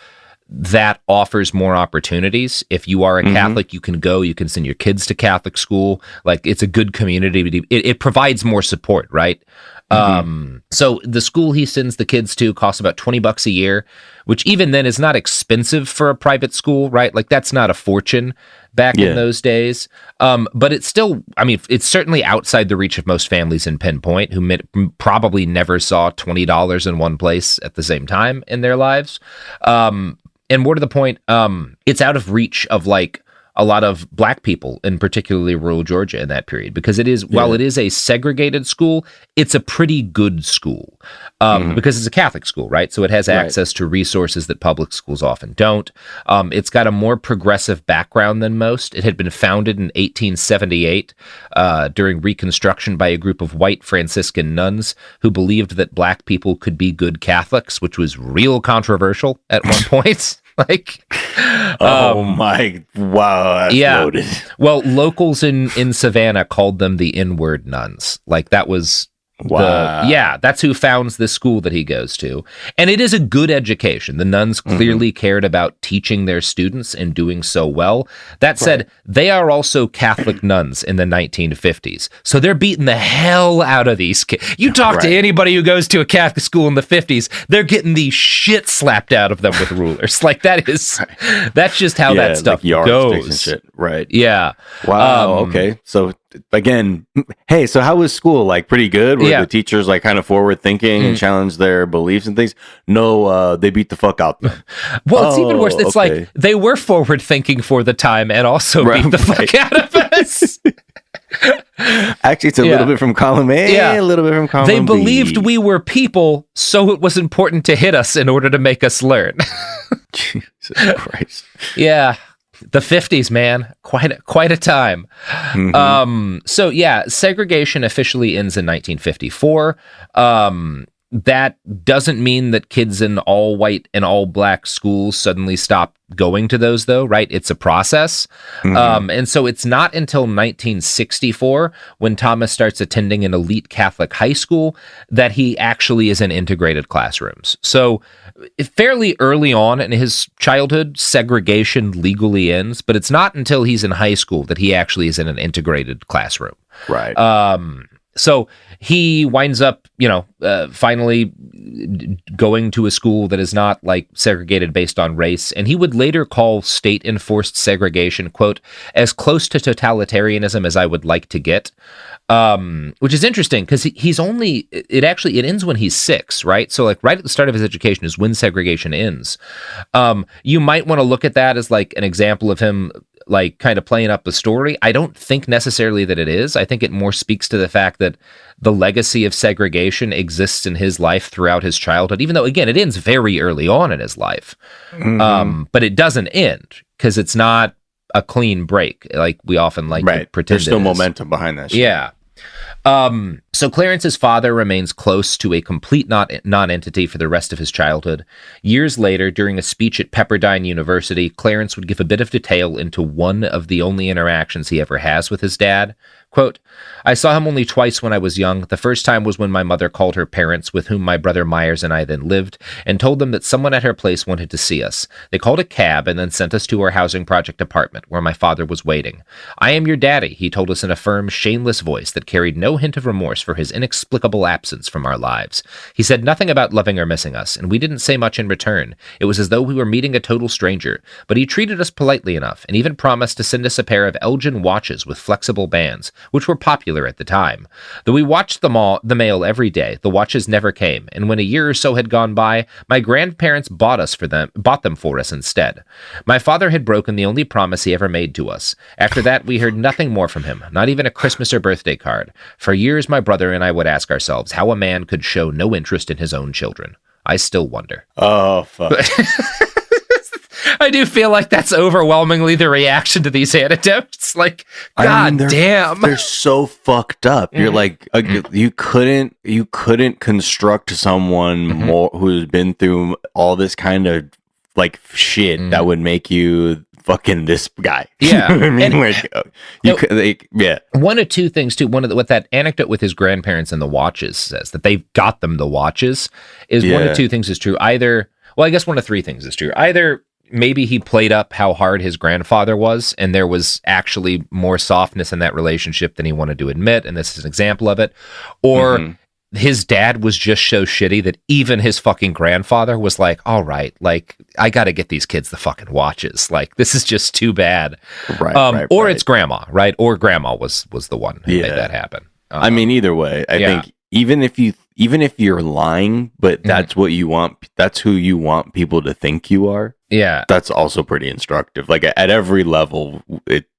that offers more opportunities. If you are a Catholic, you can go, you can send your kids to Catholic school. Like, it's a good community. It provides more support, right? So the school he sends the kids to costs about $20 a year, which even then is not expensive for a private school, right? Like, that's not a fortune back in those days. But it's still, I mean, it's certainly outside the reach of most families in Pinpoint who probably never saw $20 in one place at the same time in their lives. And more to the point, it's out of reach of like a lot of black people, in particularly rural Georgia in that period, because it is, while it is a segregated school, it's a pretty good school because it's a Catholic school, right? So it has access to resources that public schools often don't. It's got a more progressive background than most. It had been founded in 1878 during Reconstruction by a group of white Franciscan nuns who believed that black people could be good Catholics, which was real controversial at one point. Like, oh my, wow, that's loaded. Well, locals in Savannah called them the N-word nuns. Like, that was that's who founds this school that he goes to. And it is a good education. The nuns clearly cared about teaching their students and doing so well. That said, they are also Catholic nuns in the 1950s. So they're beating the hell out of these kids. You talk to anybody who goes to a Catholic school in the 50s, they're getting the shit slapped out of them with rulers. Like, that's just how that stuff like goes. And shit. Right. Yeah. Wow. Okay. So again, hey, so how was school? Like, pretty good? Were the teachers like kind of forward thinking and challenged their beliefs and things? No, they beat the fuck out of them. Well, it's even worse. It's like they were forward thinking for the time and also beat the fuck out of us. Actually, it's a little bit from column A, a little bit from column B. They believed we were people, so it was important to hit us in order to make us learn. Jesus Christ. Yeah. The 50s, man. Quite a time. So yeah, segregation officially ends in 1954. That doesn't mean that kids in all white and all black schools suddenly stop going to those, though, right? It's a process. And so it's not until 1964, when Thomas starts attending an elite Catholic high school, that he actually is in integrated classrooms. So fairly early on in his childhood, segregation legally ends, but it's not until he's in high school that he actually is in an integrated classroom. Right. So he winds up, finally going to a school that is not like segregated based on race. And he would later call state enforced segregation, quote, as close to totalitarianism as I would like to get. Which is interesting because it ends when he's 6, right? So like right at the start of his education is when segregation ends. You might want to look at that as like an example of him like kind of playing up the story. I don't think necessarily that it is. I think it more speaks to the fact that the legacy of segregation exists in his life throughout his childhood, even though, again, it ends very early on in his life. But it doesn't end because it's not a clean break like we often like to pretend. There's still momentum behind that shit. Yeah. So Clarence's father remains close to a complete non-entity for the rest of his childhood. Years later, during a speech at Pepperdine University, Clarence would give a bit of detail into one of the only interactions he ever has with his dad. Quote, I saw him only twice when I was young. The first time was when my mother called her parents, with whom my brother Myers and I then lived, and told them that someone at her place wanted to see us. They called a cab and then sent us to our housing project apartment, where my father was waiting. I am your daddy, he told us in a firm, shameless voice that carried no hint of remorse for his inexplicable absence from our lives. He said nothing about loving or missing us, and we didn't say much in return. It was as though we were meeting a total stranger, but he treated us politely enough, and even promised to send us a pair of Elgin watches with flexible bands, which were popular at the time. Though we watched the mail every day, the watches never came, and when a year or so had gone by, my grandparents bought them for us instead. My father had broken the only promise he ever made to us. After that, we heard nothing more from him, not even a Christmas or birthday card. For years, my brother and I would ask ourselves how a man could show no interest in his own children. I still wonder. Oh, fuck. I do feel like that's overwhelmingly the reaction to these anecdotes. Like, God damn, they're so fucked up. You're like, you couldn't construct someone more who's been through all this kind of like shit that would make you fucking this guy. Yeah, I mean, One of two things too. What that anecdote with his grandparents and the watches says, that they got them the watches, is one of two things is true. Either, well, I guess one of three things is true. Either maybe he played up how hard his grandfather was, and there was actually more softness in that relationship than he wanted to admit, and this is an example of it. Or his dad was just so shitty that even his fucking grandfather was like, all right, like, I got to get these kids the fucking watches. Like, this is just too bad. Or it's grandma, right? Or grandma was the one who made that happen. I mean, either way, I think even if you're lying, but that's what you want, that's who you want people to think you are. Yeah, that's also pretty instructive. Like at every level,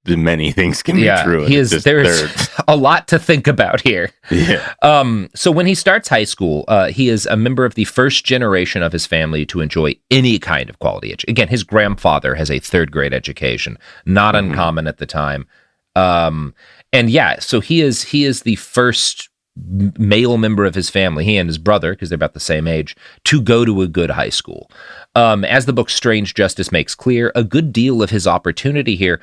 many things can be true. There's a lot to think about here. Yeah. So when he starts high school, he is a member of the first generation of his family to enjoy any kind of quality education. Again, his grandfather has a 3rd grade education, not uncommon at the time. So he is the first male member of his family, he and his brother, because they're about the same age, to go to a good high school. As the book Strange Justice makes clear, a good deal of his opportunity here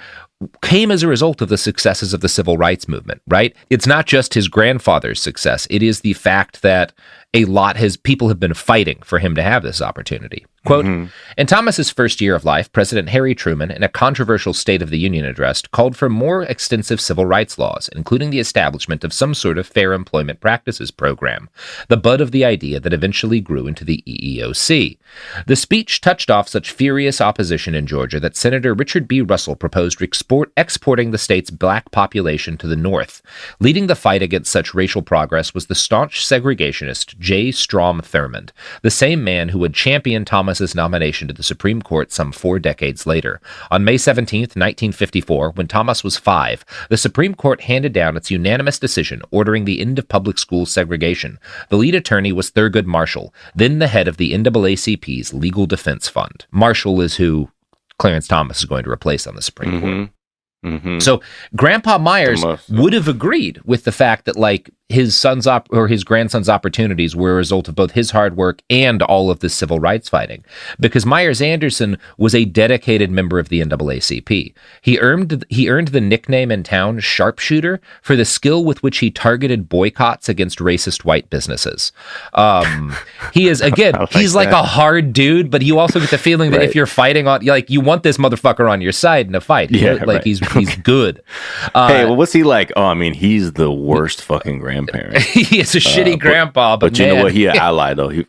came as a result of the successes of the civil rights movement, right? It's not just his grandfather's success. It is the fact that people have been fighting for him to have this opportunity. Quote, in Thomas's first year of life, President Harry Truman, in a controversial State of the Union address, called for more extensive civil rights laws, including the establishment of some sort of fair employment practices program, the bud of the idea that eventually grew into the EEOC. The speech touched off such furious opposition in Georgia that Senator Richard B. Russell proposed exporting the state's black population to the north. Leading the fight against such racial progress was the staunch segregationist J. Strom Thurmond, the same man who would champion Thomas's nomination to the Supreme Court some 4 decades later. On May 17, 1954, when Thomas was 5, the Supreme Court handed down its unanimous decision ordering the end of public school segregation. The lead attorney was Thurgood Marshall, then the head of the NAACP's Legal Defense Fund. Marshall is who Clarence Thomas is going to replace on the Supreme Court. So Grandpa Myers would have agreed with the fact that like his his grandson's opportunities were a result of both his hard work and all of this civil rights fighting, because Myers Anderson was a dedicated member of the NAACP. He earned the nickname in town "Sharpshooter" for the skill with which he targeted boycotts against racist white businesses. He is he's like a hard dude, but you also get the feeling that if you're fighting on, like, you want this motherfucker on your side in a fight. He's good. Hey, well, what's he like? Oh, I mean, he's the worst fucking grandparent. He is a shitty grandpa, but you know what? He an ally though. He's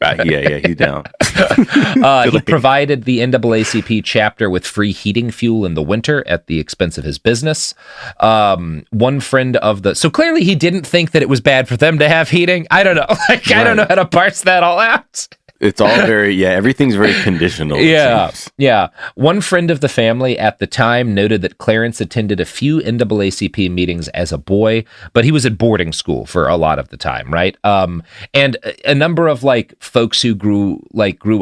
down. He provided the NAACP chapter with free heating fuel in the winter at the expense of his business. One friend so clearly he didn't think that it was bad for them to have heating. I don't know. I don't know how to parse that all out. It's all everything's very conditional. Yeah. One friend of the family at the time noted that Clarence attended a few NAACP meetings as a boy, but he was at boarding school for a lot of the time, right? And a number of like folks who grew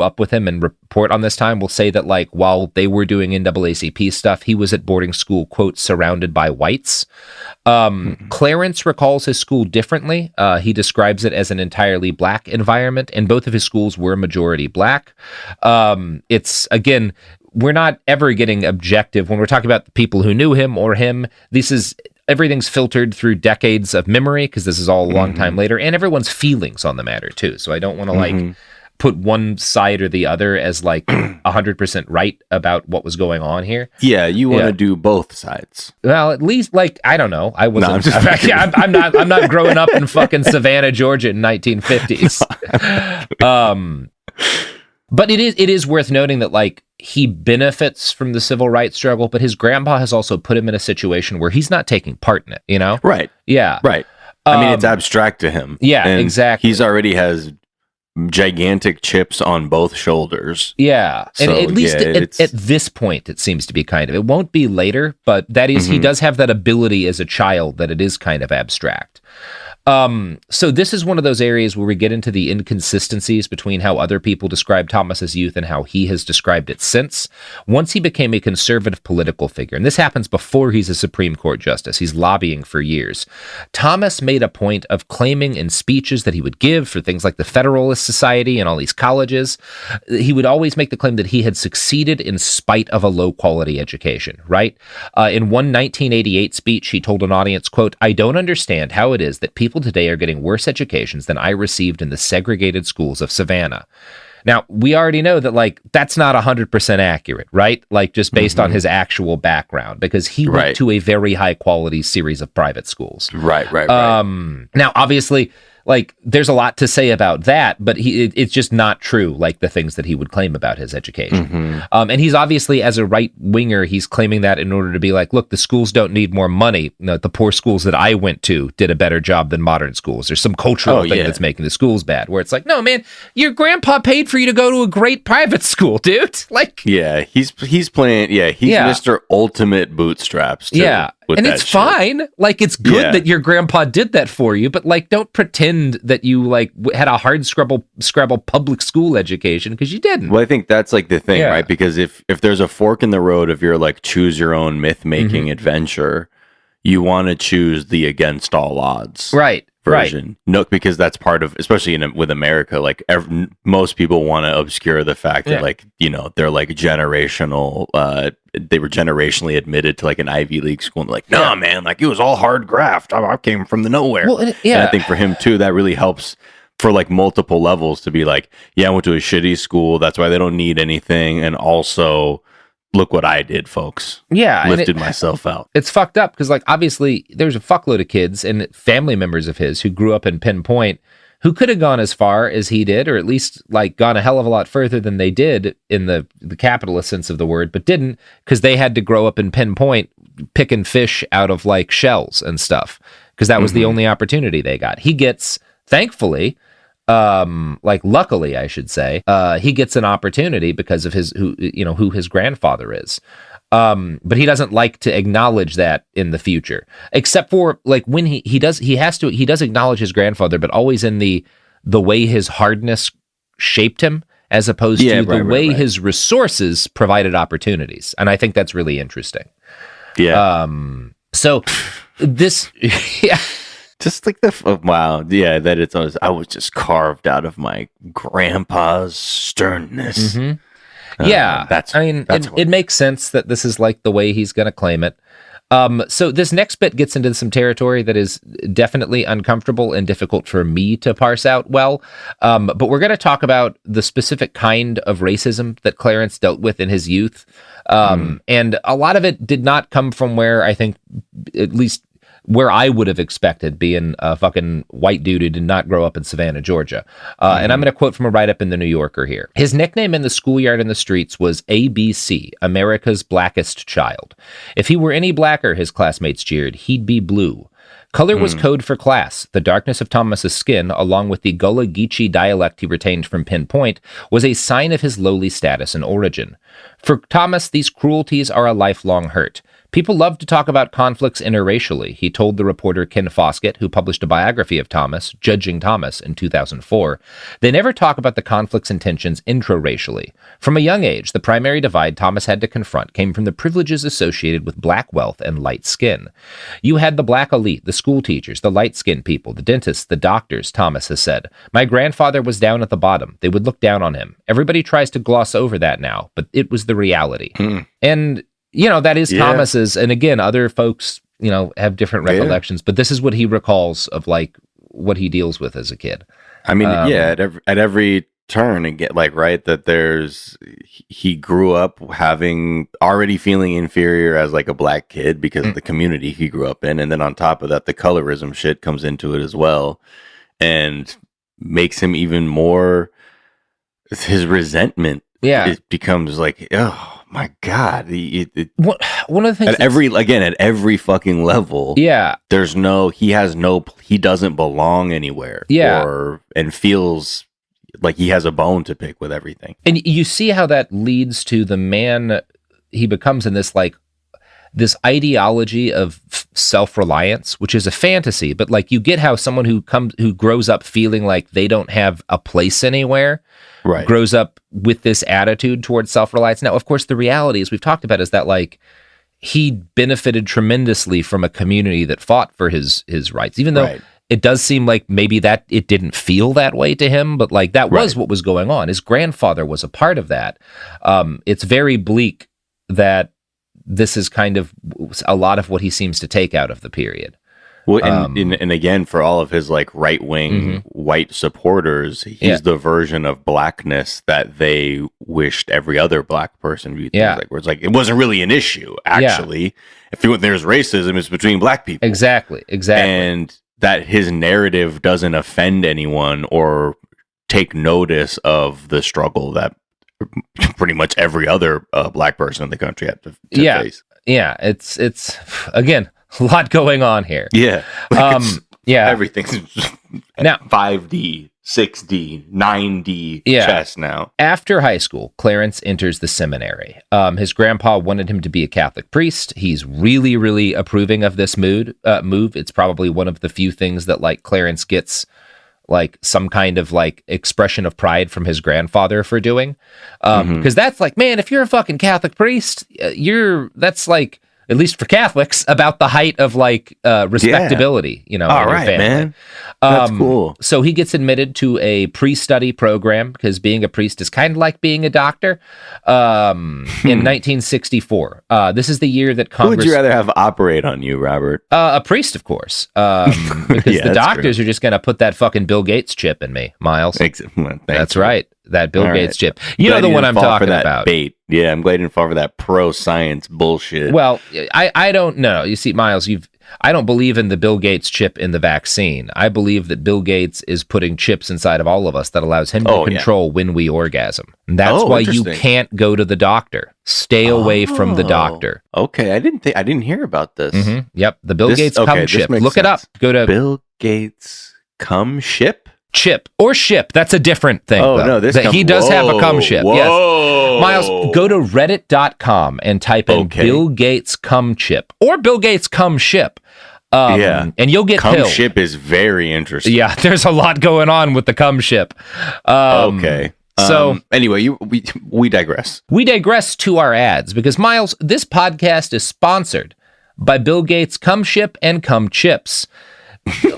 up with him and report on this time will say that like while they were doing NAACP stuff, he was at boarding school, quote, surrounded by whites. Clarence recalls his school differently. He describes it as an entirely black environment, and both of his schools were majority black. It's, again, we're not ever getting objective when we're talking about the people who knew him or him. Everything's filtered through decades of memory, because this is all a long time later, and everyone's feelings on the matter too. So I don't want to like put one side or the other as like 100% right about what was going on here. Yeah, you want to do both sides. Well, at least like, I don't know. I wasn't. I'm not growing up in fucking Savannah, Georgia in 1950s. But it is worth noting that like he benefits from the civil rights struggle, but his grandpa has also put him in a situation where he's not taking part in it. You know? Right. Yeah. Right. I mean, it's abstract to him. Yeah. And exactly. He's already has gigantic chips on both shoulders. Yeah. So, and at least at this point, it seems to be kind of. It won't be later, but that is, he does have that ability as a child that it is kind of abstract. So this is one of those areas where we get into the inconsistencies between how other people describe Thomas's youth and how he has described it since. Once he became a conservative political figure, and this happens before he's a Supreme Court justice, he's lobbying for years, Thomas made a point of claiming in speeches that he would give for things like the Federalist Society and all these colleges, he would always make the claim that he had succeeded in spite of a low-quality education, right? In one 1988 speech, he told an audience, quote, "I don't understand how it is that people today are getting worse educations than I received in the segregated schools of Savannah." Now, we already know that, like, that's not 100% accurate, right? Like, just based on his actual background, because he went to a very high-quality series of private schools. Right. Now, obviously, like, there's a lot to say about that, but it's just not true, like, the things that he would claim about his education. And he's obviously, as a right-winger, he's claiming that in order to be like, look, the schools don't need more money. No, the poor schools that I went to did a better job than modern schools. There's some cultural thing that's making the schools bad, where it's like, no, man, your grandpa paid for you to go to a great private school, dude. Like, yeah, he's playing, he's Mr. Ultimate Bootstraps, too. Yeah. And it's fine. Like, it's good that your grandpa did that for you, but like, don't pretend that you like had a hard scrabble public school education, because you didn't. Well, I think that's like the thing, right? Because if there's a fork in the road of your like choose your own myth making adventure, you want to choose the against all odds version. No, because that's part of, especially with America, like most people want to obscure the fact that like, you know, they're like generational, they were generationally admitted to like an Ivy League school, and like, nah, man, like it was all hard graft. I came from the nowhere. Well, and I think for him too, that really helps for like multiple levels to be like, yeah, I went to a shitty school. That's why they don't need anything. And also, look what I did, folks. Yeah. Lifted myself out. It's fucked up because, like, obviously there's a fuckload of kids and family members of his who grew up in Pinpoint who could have gone as far as he did, or at least like gone a hell of a lot further than they did in the capitalist sense of the word, but didn't because they had to grow up in Pinpoint picking fish out of like shells and stuff because that was the only opportunity they got. He gets, thankfully, luckily, I should say, he gets an opportunity because of who his grandfather is. But he doesn't like to acknowledge that in the future, except for like when he does acknowledge his grandfather, but always in the way his hardness shaped him, as opposed to the way his resources provided opportunities. And I think that's really interesting. Yeah. So this, yeah. Just like that it's always, I was just carved out of my grandpa's sternness. It makes sense that this is like the way he's going to claim it. So this next bit gets into some territory that is definitely uncomfortable and difficult for me to parse out well. But we're going to talk about the specific kind of racism that Clarence dealt with in his youth. And a lot of it did not come from where I think, at least where I would have expected, being a fucking white dude who did not grow up in Savannah, Georgia. And I'm going to quote from a write-up in The New Yorker here. His nickname in the schoolyard and the streets was ABC, America's Blackest Child. If he were any blacker, his classmates jeered, he'd be blue. Color was code for class. The darkness of Thomas's skin, along with the Gullah Geechee dialect he retained from Pinpoint, was a sign of his lowly status and origin. For Thomas, these cruelties are a lifelong hurt. People love to talk about conflicts interracially, he told the reporter Ken Foskett, who published a biography of Thomas, Judging Thomas, in 2004. They never talk about the conflicts and tensions intraracially. From a young age, the primary divide Thomas had to confront came from the privileges associated with black wealth and light skin. You had the black elite, the school teachers, the light-skinned people, the dentists, the doctors, Thomas has said. My grandfather was down at the bottom. They would look down on him. Everybody tries to gloss over that now, but it was the reality. And that is Thomas's, and again, other folks, have different recollections, but this is what he recalls of like what he deals with as a kid. I mean, at every turn, again, that he grew up already feeling inferior as like a black kid because of the community he grew up in. And then on top of that, the colorism shit comes into it as well and makes him even more, his resentment. Yeah. It becomes like, oh, my God! One of the things at every fucking level, he doesn't belong anywhere, and feels like he has a bone to pick with everything. And you see how that leads to the man he becomes in this this ideology of self-reliance, which is a fantasy, but like you get how someone who grows up feeling like they don't have a place anywhere, grows up with this attitude towards self-reliance. Now, of course, the reality, as we've talked about, is that like he benefited tremendously from a community that fought for his rights, even though it does seem like maybe that it didn't feel that way to him, but like that was what was going on. His grandfather was a part of that. It's very bleak that this is kind of a lot of what he seems to take out of the period. Well, and again, for all of his like right-wing white supporters, he's the version of blackness that they wished every other black person viewed. Where it's like, it wasn't really an issue, actually. If there's racism, it's between black people. Exactly. And that his narrative doesn't offend anyone or take notice of the struggle that pretty much every other black person in the country had to face. Yeah, it's again, a lot going on here. Everything's now 5D, 6D, 9D chess now. After high school, Clarence enters the seminary. His grandpa wanted him to be a Catholic priest. He's really, really approving of this move. It's probably one of the few things that like Clarence gets like some kind of like expression of pride from his grandfather for doing. Because that's like, man, if you're a fucking Catholic priest, that's like at least for Catholics, about the height of like respectability, you know, all in your right, family. man. That's cool. So he gets admitted to a pre-study program because being a priest is kind of like being a doctor. In 1964, this is the year that Congress. Who would you rather have operate on you, Robert? A priest, of course, because the doctors are just going to put that fucking Bill Gates chip in me, Miles. That's right, that Bill Gates chip. You know the one I'm talking about. Bait. Yeah, I'm glad you didn't fall for that pro-science bullshit. Well, I don't know. You see, Miles, I don't believe in the Bill Gates chip in the vaccine. I believe that Bill Gates is putting chips inside of all of us that allows him to control when we orgasm. And that's why you can't go to the doctor. Stay away from the doctor. Okay, I didn't hear about this. Mm-hmm. Yep, the Bill Gates cum chip. Look it up. Go to Bill Gates cum ship. Chip or ship. That's a different thing. Oh, no, he does have a cum ship. Yes. Miles, go to reddit.com and type in Bill Gates cum chip or Bill Gates cum ship. And you'll get cum pilled. ship is very interesting. Yeah, there's a lot going on with the cum ship. So anyway, we digress. We digress to our ads because, Miles, this podcast is sponsored by Bill Gates cum ship and cum chips.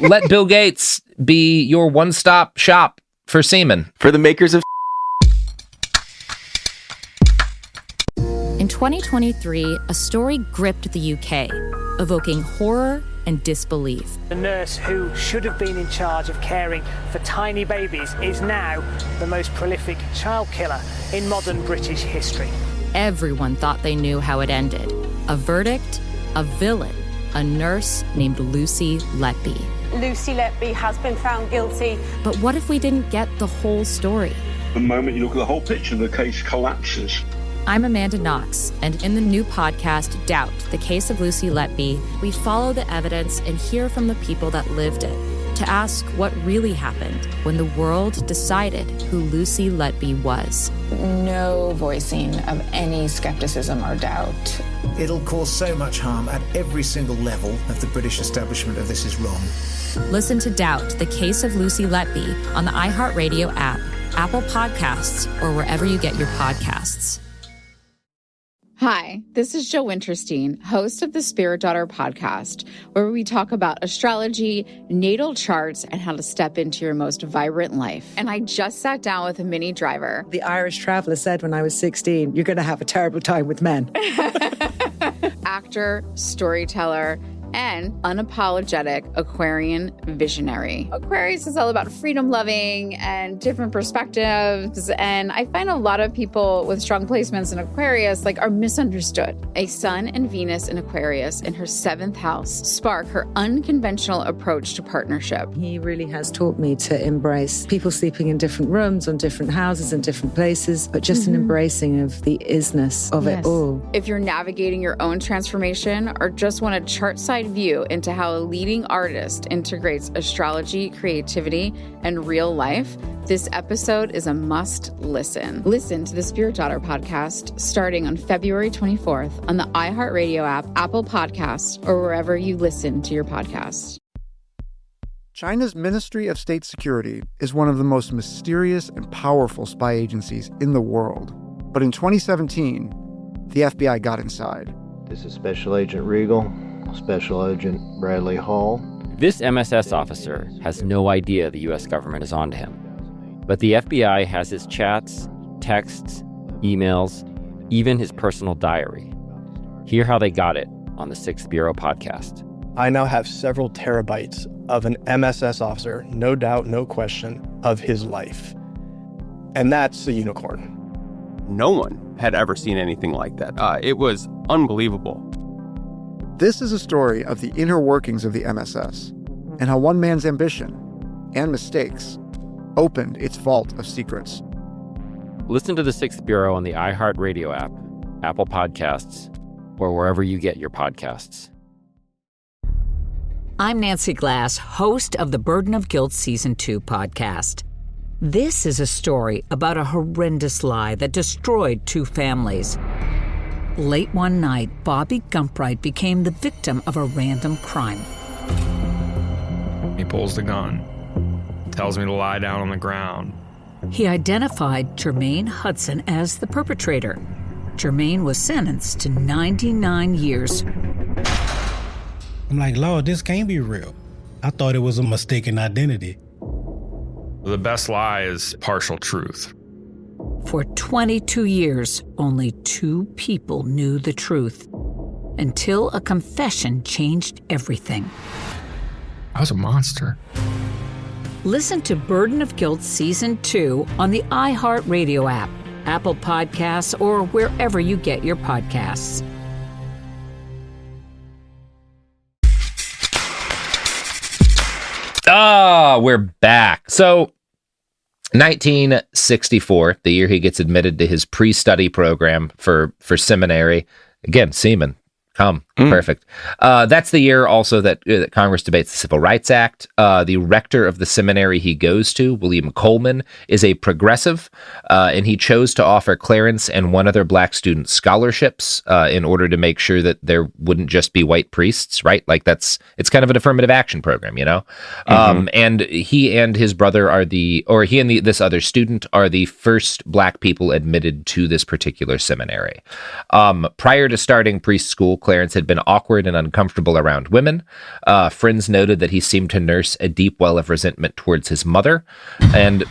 Let Bill Gates be your one-stop shop for semen. For the makers of... In 2023, a story gripped the UK, evoking horror and disbelief. The nurse who should have been in charge of caring for tiny babies is now the most prolific child killer in modern British history. Everyone thought they knew how it ended. A verdict, a villain, a nurse named Lucy Letby. Lucy Letby has been found guilty. But what if we didn't get the whole story? The moment you look at the whole picture, the case collapses. I'm Amanda Knox, and in the new podcast, Doubt, the Case of Lucy Letby, we follow the evidence and hear from the people that lived it to ask what really happened when the world decided who Lucy Letby was. No voicing of any skepticism or doubt. It'll cause so much harm at every single level of the British establishment of this is wrong. Listen to Doubt, the Case of Lucy Letby on the iHeartRadio app, Apple Podcasts, or wherever you get your podcasts. Hi, this is Joe Winterstein, host of the Spirit Daughter podcast, where we talk about astrology, natal charts, and how to step into your most vibrant life. And I just sat down with a Mini Driver. The Irish traveller said when I was 16, you're going to have a terrible time with men. Actor, storyteller, and unapologetic Aquarian visionary. Aquarius is all about freedom loving and different perspectives. And I find a lot of people with strong placements in Aquarius are misunderstood. A Sun and Venus in Aquarius in her 7th house spark her unconventional approach to partnership. He really has taught me to embrace people sleeping in different rooms, on different houses, in different places, but just an embracing of the isness of it all. If you're navigating your own transformation or just want a chart side view into how a leading artist integrates astrology, creativity, and real life, this episode is a must listen. Listen to the Spirit Daughter podcast starting on February 24th on the iHeartRadio app, Apple Podcasts, or wherever you listen to your podcasts. China's Ministry of State Security is one of the most mysterious and powerful spy agencies in the world. But in 2017, the FBI got inside. This is Special Agent Regal. Special Agent Bradley Hall. This MSS officer has no idea the U.S. government is onto him. But the FBI has his chats, texts, emails, even his personal diary. Hear how they got it on the 6th Bureau podcast. I now have several terabytes of an MSS officer, no doubt, no question, of his life. And that's a unicorn. No one had ever seen anything like that. It was unbelievable. This is a story of the inner workings of the MSS and how one man's ambition and mistakes opened its vault of secrets. Listen to the 6th Bureau on the iHeartRadio app, Apple Podcasts, or wherever you get your podcasts. I'm Nancy Glass, host of the Burden of Guilt Season 2 podcast. This is a story about a horrendous lie that destroyed 2 families. Late one night, Bobby Gumpright became the victim of a random crime. He pulls the gun, tells me to lie down on the ground. He identified Jermaine Hudson as the perpetrator. Jermaine was sentenced to 99 years. I'm like, Lord, this can't be real. I thought it was a mistaken identity. The best lie is partial truth. For 22 years, only 2 people knew the truth, until a confession changed everything. I was a monster. Listen to Burden of Guilt Season 2 on the iHeartRadio app, Apple Podcasts, or wherever you get your podcasts. We're back. So, 1964, the year he gets admitted to his pre-study program for seminary. Again, seaman. Perfect. That's the year also that Congress debates the Civil Rights Act. The rector of the seminary he goes to, William Coleman, is a progressive, and he chose to offer Clarence and one other black student scholarships in order to make sure that there wouldn't just be white priests, right? Like it's kind of an affirmative action program, you know? And he and his brother this other student are the first black people admitted to this particular seminary. Prior to starting priest school, Clarence had been awkward and uncomfortable around women. Friends noted that he seemed to nurse a deep well of resentment towards his mother, and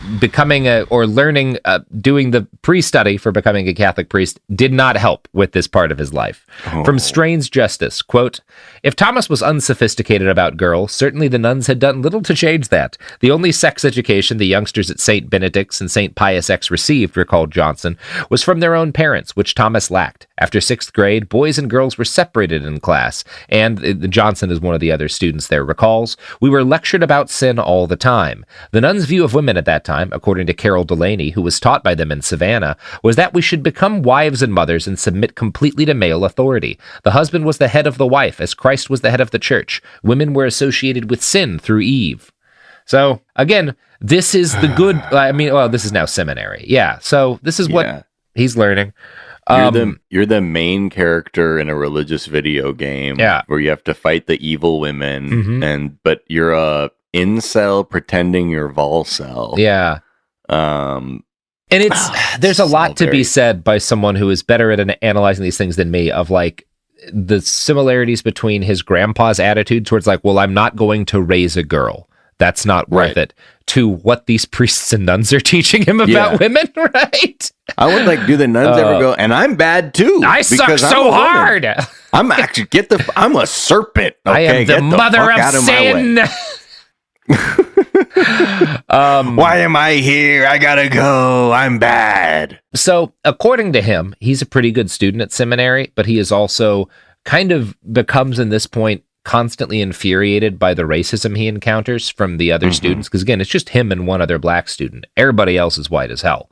doing the pre-study for becoming a Catholic priest did not help with this part of his life. From Strain's Justice, quote, "If Thomas was unsophisticated about girls, certainly the nuns had done little to change that. The only sex education the youngsters at St. Benedict's and St. Pius X received," recalled Johnson, "was from their own parents, which Thomas lacked. After 6th grade, boys and girls were separated in class, and Johnson is one of the other students there recalls, we were lectured about sin all the time. The nuns' view of women at that time, according to Carol Delaney, who was taught by them in Savannah, was that we should become wives and mothers and submit completely to male authority. The husband was the head of the wife, as Christ was the head of the church. Women were associated with sin through Eve." So, again, this is the good, this is now seminary. Yeah, so this is what he's learning. You're the main character in a religious video game where you have to fight the evil women, but you're a incel pretending you're Volcel. Yeah. And there's a lot to be said by someone who is better at analyzing these things than me, of like the similarities between his grandpa's attitude towards like, well, I'm not going to raise a girl. That's not worth it, to what these priests and nuns are teaching him about women, right? I would like, do the nuns ever go, and I'm bad too. I suck so hard. I'm actually, I'm a serpent. Okay? I am the mother of sin. Why am I here? I gotta go. I'm bad. So, according to him, he's a pretty good student at seminary, but he is also kind of becomes, in this point, constantly infuriated by the racism he encounters from the other students, because again, it's just him and one other black student. Everybody else is white as hell.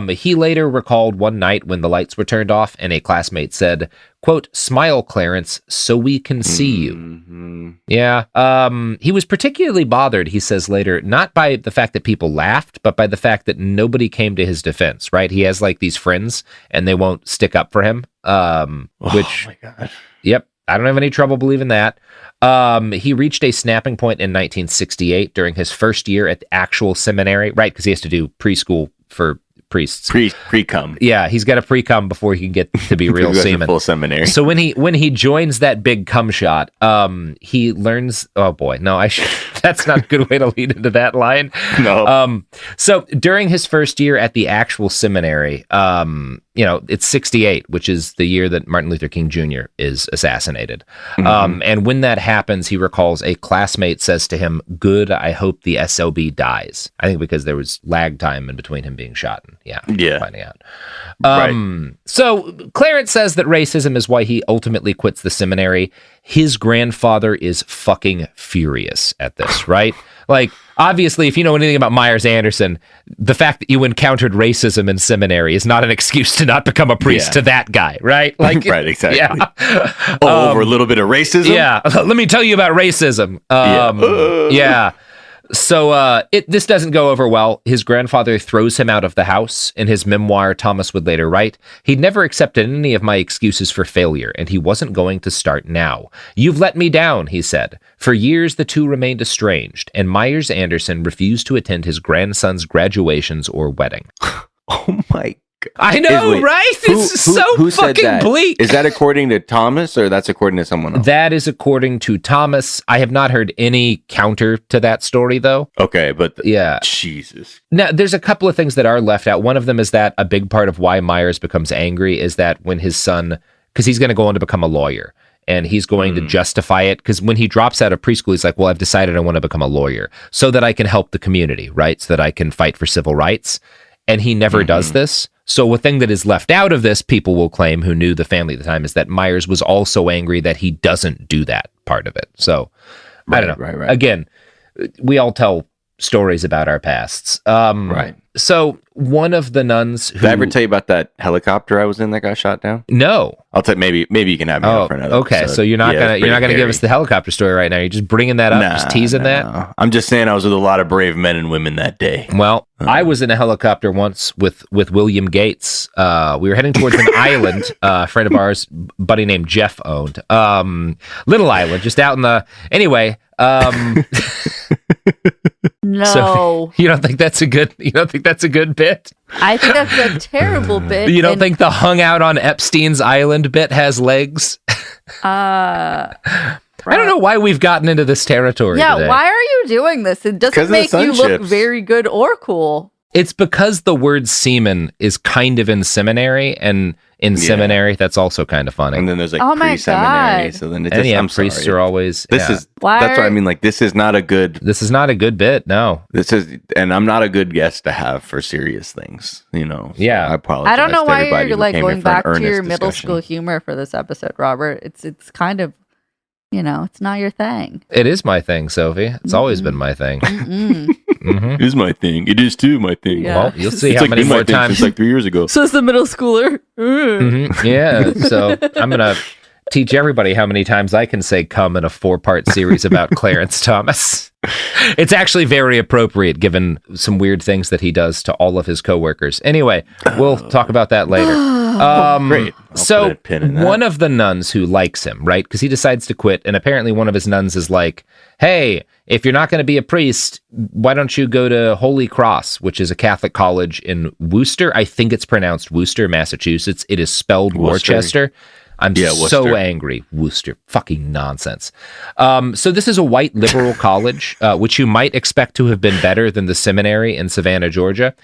He later recalled one night when the lights were turned off and a classmate said, quote, "Smile, Clarence, so we can see you." Yeah. He was particularly bothered, he says later, not by the fact that people laughed, but by the fact that nobody came to his defense, right? He has like these friends and they won't stick up for him. Which, my gosh. Yep. I don't have any trouble believing that. He reached a snapping point in 1968 during his first year at the actual seminary, right? Because he has to do preschool for priests. Pre-cum. Yeah, he's got to pre-cum before he can get to be real seaman. Full seminary. So when he joins that big cum shot, he learns. Oh boy, no, that's not a good way to lead into that line. No. So during his first year at the actual seminary, it's 68, which is the year that Martin Luther King Jr. is assassinated. And when that happens, he recalls a classmate says to him, "Good, I hope the SOB dies." I think because there was lag time in between him being shot and finding out. So Clarence says that racism is why he ultimately quits the seminary. His grandfather is fucking furious at this, right? Like, obviously, if you know anything about Myers-Anderson, the fact that you encountered racism in seminary is not an excuse to not become a priest to that guy, right? Like, right, exactly. Yeah. Over a little bit of racism? Yeah. Let me tell you about racism. So this doesn't go over well. His grandfather throws him out of the house. In his memoir, Thomas would later write, "He'd never accepted any of my excuses for failure, and he wasn't going to start now. You've let me down," he said. For years, the two remained estranged, and Myers-Anderson refused to attend his grandson's graduations or wedding. Oh my like I know, right? It's so fucking bleak. Is that according to Thomas or that's according to someone else? That is according to Thomas. I have not heard any counter to that story, though. Okay, but yeah, Jesus. Now, there's a couple of things that are left out. One of them is that a big part of why Myers becomes angry is that when his son, because he's going to go on to become a lawyer, and he's going to justify it, because when he drops out of preschool, he's like, well, I've decided I want to become a lawyer so that I can help the community, right? So that I can fight for civil rights. And he never does this. So a thing that is left out of this, people will claim, who knew the family at the time, is that Myers was also angry that he doesn't do that part of it. So I don't know. Right. Again, we all tell stories about our pasts. Right. So one of the nuns who... Did I ever tell you about that helicopter I was in that got shot down? No. I'll tell maybe you can have me on for another okay. episode. So you're not gonna give us the helicopter story right now. You're just bringing that up, just teasing that. I'm just saying I was with a lot of brave men and women that day. Well, I was in a helicopter once with William Gates. We were heading towards an island. A friend of ours, buddy named Jeff, owned. Little island, just out in the... Anyway. No. So you don't think that's a good bit? I think that's a terrible bit. You don't think the hung out on Epstein's island bit has legs? I don't know why we've gotten into this territory today. Why are you doing this? It doesn't make you look very good or cool. It's because the word semen is kind of in seminary, and in seminary, that's also kind of funny. And then there's like pre-seminary, so then it's just, priests are always... That's what I mean, like, this is not a good... This is not a good bit, no. And I'm not a good guest to have for serious things, you know? So yeah. I apologize. I don't know why you're like going back to your middle school humor for this episode, Robert. It's kind of, it's not your thing. It is my thing, Sophie. It's always been my thing. It is my thing. It is too my thing. Yeah. Well, you'll see how many more times. Since like 3 years ago. So it's the middle schooler. Yeah. So I'm gonna teach everybody how many times I can say "come" in a 4-part series about Clarence Thomas. It's actually very appropriate given some weird things that he does to all of his coworkers. Anyway, we'll talk about that later. Great. So one of the nuns who likes him, right? Because he decides to quit, and apparently one of his nuns is like, hey, if you're not going to be a priest, why don't you go to Holy Cross, which is a Catholic college in Worcester? I think it's pronounced Worcester, Massachusetts. It is spelled Worcester. I'm so angry. Worcester. Fucking nonsense. So this is a white liberal college, which you might expect to have been better than the seminary in Savannah, Georgia.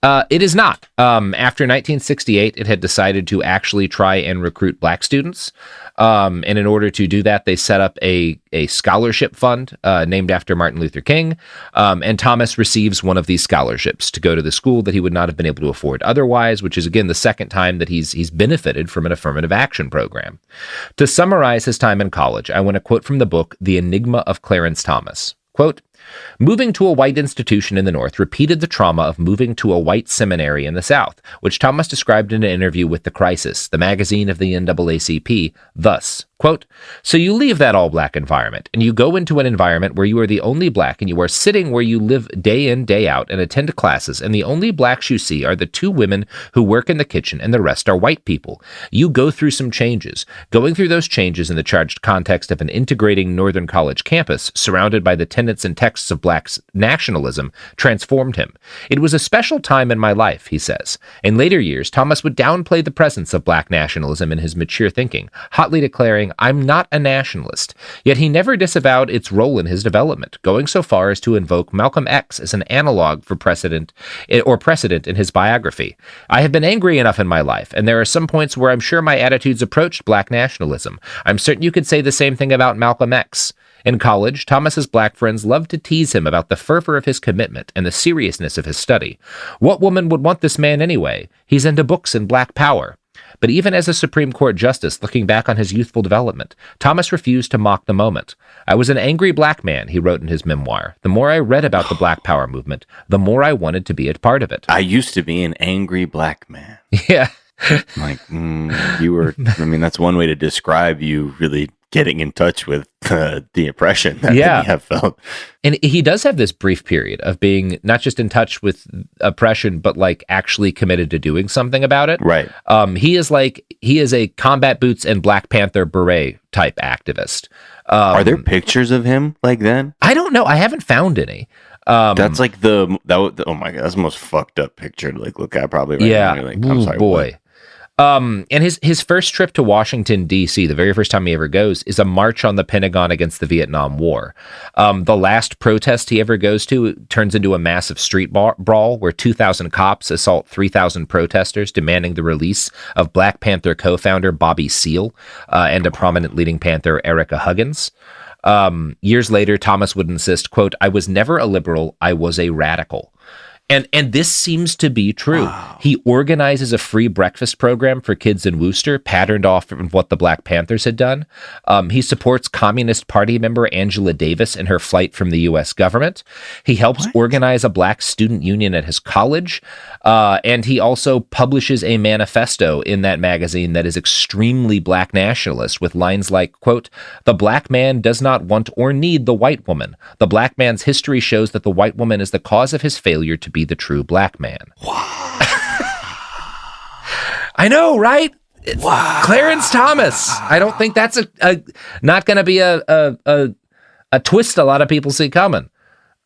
It is not. After 1968, it had decided to actually try and recruit black students. And in order to do that, they set up a scholarship fund named after Martin Luther King. And Thomas receives one of these scholarships to go to the school that he would not have been able to afford otherwise, which is, again, the second time that he's benefited from an affirmative action program. To summarize his time in college, I want to quote from the book, The Enigma of Clarence Thomas. Quote, moving to a white institution in the North repeated the trauma of moving to a white seminary in the South, which Thomas described in an interview with The Crisis, the magazine of the NAACP, thus, quote, so you leave that all-black environment, and you go into an environment where you are the only black, and you are sitting where you live day in, day out, and attend classes, and the only blacks you see are the 2 women who work in the kitchen, and the rest are white people. You go through some changes. Going through those changes in the charged context of an integrating Northern college campus, surrounded by the tenets and texts of black nationalism, transformed him. It was a special time in my life, he says. In later years, Thomas would downplay the presence of black nationalism in his mature thinking, hotly declaring, I'm not a nationalist. Yet he never disavowed its role in his development, going so far as to invoke Malcolm X as an analog for precedent in his biography. I have been angry enough in my life, and there are some points where I'm sure my attitudes approached black nationalism. I'm certain you could say the same thing about Malcolm X. In college, Thomas's black friends loved to tease him about the fervor of his commitment and the seriousness of his study. What woman would want this man anyway? He's into books and black power. But even as a Supreme Court justice looking back on his youthful development, Thomas refused to mock the moment. I was an angry black man, he wrote in his memoir. The more I read about the Black Power movement, the more I wanted to be a part of it. I used to be an angry black man. Yeah. Like, you were, I mean, that's one way to describe you really getting in touch with the oppression that you have felt. And he does have this brief period of being not just in touch with oppression, but like actually committed to doing something about it. Right. He is a combat boots and Black Panther beret type activist. Are there pictures of him like then? I don't know. I haven't found any. That's like oh my God, that's the most fucked up picture to like look at probably right now. You're like, I'm sorry, boy. What? And his first trip to Washington, D.C., the very first time he ever goes, is a march on the Pentagon against the Vietnam War. The last protest he ever goes to turns into a massive street brawl where 2,000 cops assault 3,000 protesters demanding the release of Black Panther co-founder Bobby Seale and a prominent leading Panther, Erica Huggins. Years later, Thomas would insist, quote, "I was never a liberal, I was a radical." And this seems to be true. Wow. He organizes a free breakfast program for kids in Worcester, patterned off of what the Black Panthers had done. He supports Communist Party member Angela Davis in her flight from the U.S. government. He helps organize a Black student union at his college. And he also publishes a manifesto in that magazine that is extremely Black nationalist, with lines like, quote, "The Black man does not want or need the white woman. The Black man's history shows that the white woman is the cause of his failure to be the true Black man." Wow. I know, right? Wow. Clarence Thomas. I don't think that's not going to be a twist a lot of people see coming.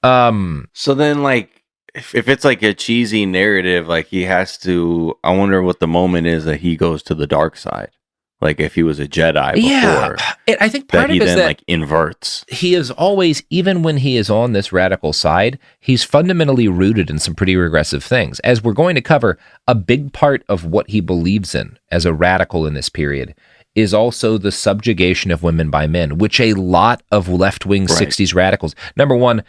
So then, like, if it's like a cheesy narrative, like he has to, I wonder what the moment is that he goes to the dark side. Like if he was a Jedi before, I think part that of it is then that like inverts. He is always, even when he is on this radical side, he's fundamentally rooted in some pretty regressive things. As we're going to cover, a big part of what he believes in as a radical in this period is also the subjugation of women by men, which a lot of left-wing 60s radicals. Number one,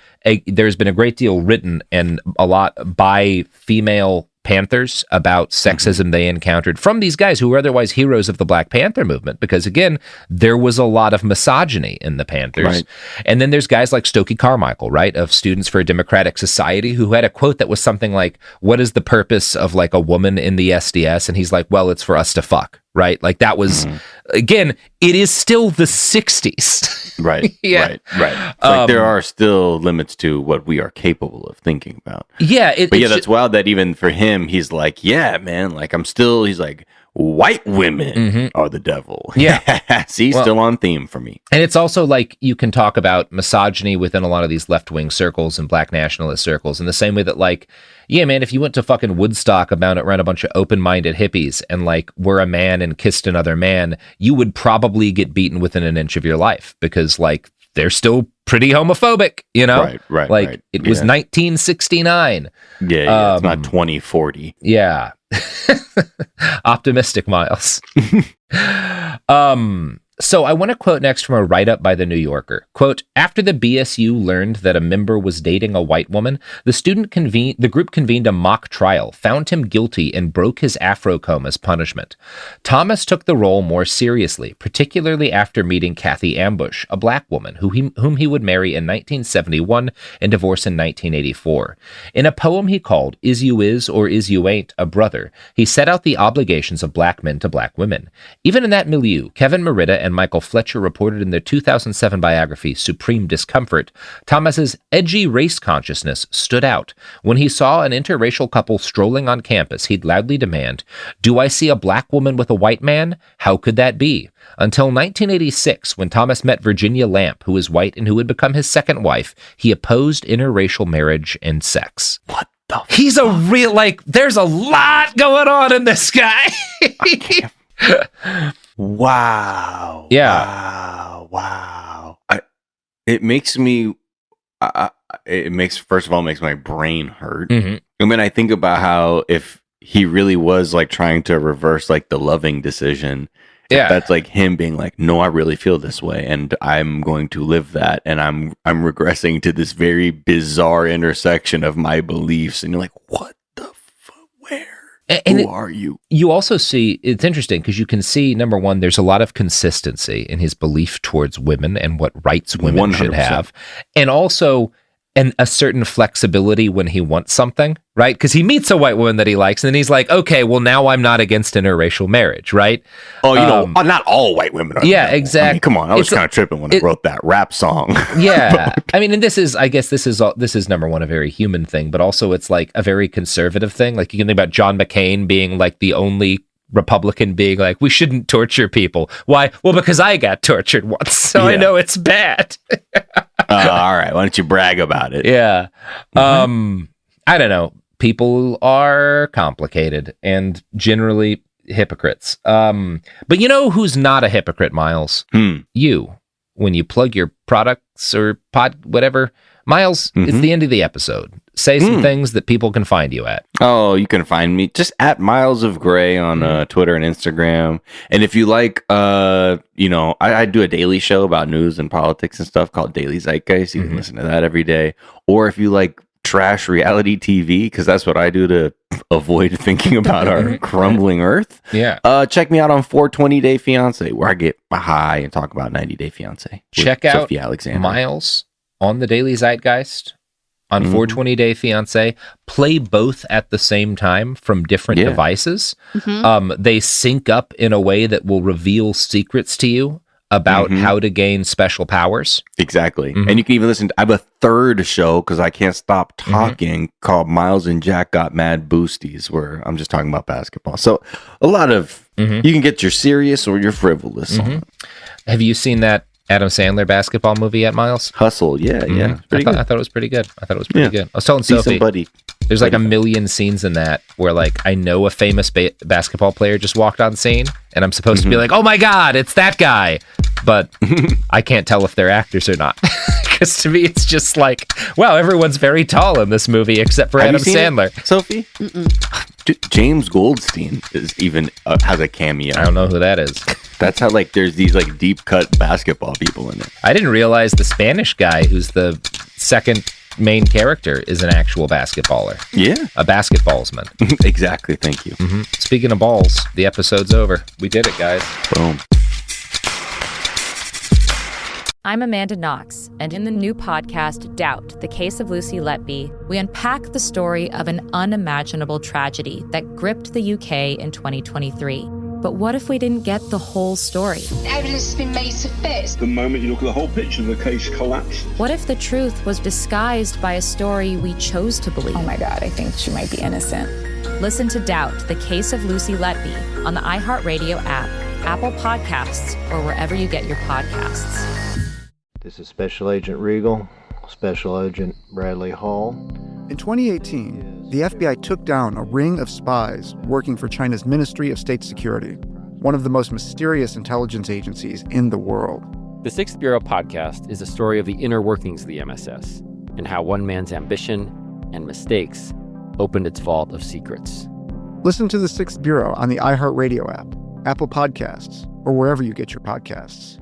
there's been a great deal written and a lot by female Panthers about sexism they encountered from these guys who were otherwise heroes of the Black Panther movement, because again, there was a lot of misogyny in the Panthers. Right. And then there's guys like Stokely Carmichael, right, of Students for a Democratic Society, who had a quote that was something like, "What is the purpose of like a woman in the SDS?" And he's like, "Well, it's for us to fuck." Right? Like that was, again, it is still the 60s. Right. Yeah. Right. Like there are still limits to what we are capable of thinking about. Yeah. But yeah, that's wild that even for him, he's like, yeah, man, like he's like, white women are the devil. Yeah. See, still on theme for me. And it's also like you can talk about misogyny within a lot of these left-wing circles and Black nationalist circles in the same way that, like, yeah, man, if you went to fucking Woodstock around a bunch of open-minded hippies and like were a man and kissed another man, you would probably get beaten within an inch of your life because like they're still pretty homophobic, you know? Right. Like it was 1969. Yeah, it's not 2040. Yeah. Optimistic, Miles. So I want to quote next from a write-up by The New Yorker. Quote, "After the BSU learned that a member was dating a white woman, the group convened a mock trial, found him guilty, and broke his afro comb as punishment. Thomas took the role more seriously, particularly after meeting Kathy Ambush, a Black woman whom he would marry in 1971 and divorce in 1984. In a poem he called Is You Is or Is You Ain't a Brother, he set out the obligations of Black men to Black women. Even in that milieu, Kevin Merida and Michael Fletcher reported in their 2007 biography, Supreme Discomfort, Thomas's edgy race consciousness stood out. When he saw an interracial couple strolling on campus, he'd loudly demand, 'Do I see a Black woman with a white man? How could that be?' Until 1986, when Thomas met Virginia Lamp, who was white and who would become his second wife, he opposed interracial marriage and sex." What the He's a real, like, there's a lot going on in this guy. Wow. Yeah. Wow. It makes me, first of all, makes my brain hurt. I mean, I think about how if he really was like trying to reverse like the loving decision, that's like him being like, no, I really feel this way and I'm going to live that. And I'm regressing to this very bizarre intersection of my beliefs. And you're like, what the fuck? Where? And who are you? You also see, it's interesting because you can see, number one, there's a lot of consistency in his belief towards women and what rights women 100%. Should have. And also a certain flexibility when he wants something, right? Because he meets a white woman that he likes and then he's like, okay, well, now I'm not against interracial marriage, right? Oh, you know, not all white women are. Yeah, exactly. I mean, come on. I was kind of tripping when I wrote that rap song. Yeah. I mean, and this is number one, a very human thing, but also it's like a very conservative thing. Like you can think about John McCain being like the only Republican being like, we shouldn't torture people. Why? Well, because I got tortured once, so I know it's bad. All right. Why don't you brag about it? Yeah. I don't know. People are complicated and generally hypocrites. But you know who's not a hypocrite, Miles? You. When you plug your products or whatever. Miles, it's the end of the episode. Say some things that people can find you at. Oh, you can find me just at Miles of Gray on Twitter and Instagram. And if you like, I do a daily show about news and politics and stuff called Daily Zeitgeist. You can listen to that every day. Or if you like trash reality TV, because that's what I do to avoid thinking about our crumbling earth. Yeah. Check me out on 420 Day Fiance, where I get high and talk about 90 Day Fiance. Check out Sophie Alexander. Miles on the Daily Zeitgeist. On 420 Day Fiance, play both at the same time from different devices. They sync up in a way that will reveal secrets to you about how to gain special powers. Exactly. And you can even listen. I have a third show because I can't stop talking called Miles and Jack Got Mad Boosties, where I'm just talking about basketball. So a lot of, you can get your serious or your frivolous on. Have you seen that Adam Sandler basketball movie yet, Miles? Hustle, yeah. I thought it was pretty good. good. I was telling Sophie, there's like a million scenes in that where like I know a famous basketball player just walked on scene, and I'm supposed to be like, oh my God, it's that guy. But I can't tell if they're actors or not. Because to me, it's just like, wow, everyone's very tall in this movie except for Adam Sandler. Sophie? James Goldstein is even has a cameo. I don't know who that is. That's how like there's these like deep cut basketball people in it. I didn't realize the Spanish guy who's the second main character is an actual basketballer. Yeah. A basketballsman. Exactly. Thank you. Speaking of balls, the episode's over. We did it, guys. Boom. I'm Amanda Knox, and in the new podcast, Doubt, the Case of Lucy Letby, we unpack the story of an unimaginable tragedy that gripped the UK in 2023. But what if we didn't get the whole story? Evidence has been made to fit. The moment you look at the whole picture, the case collapses. What if the truth was disguised by a story we chose to believe? Oh my God, I think she might be innocent. Listen to Doubt, the Case of Lucy Letby on the iHeartRadio app, Apple Podcasts, or wherever you get your podcasts. This is Special Agent Regal, Special Agent Bradley Hall. In 2018, the FBI took down a ring of spies working for China's Ministry of State Security, one of the most mysterious intelligence agencies in the world. The Sixth Bureau podcast is a story of the inner workings of the MSS and how one man's ambition and mistakes opened its vault of secrets. Listen to The Sixth Bureau on the iHeartRadio app, Apple Podcasts, or wherever you get your podcasts.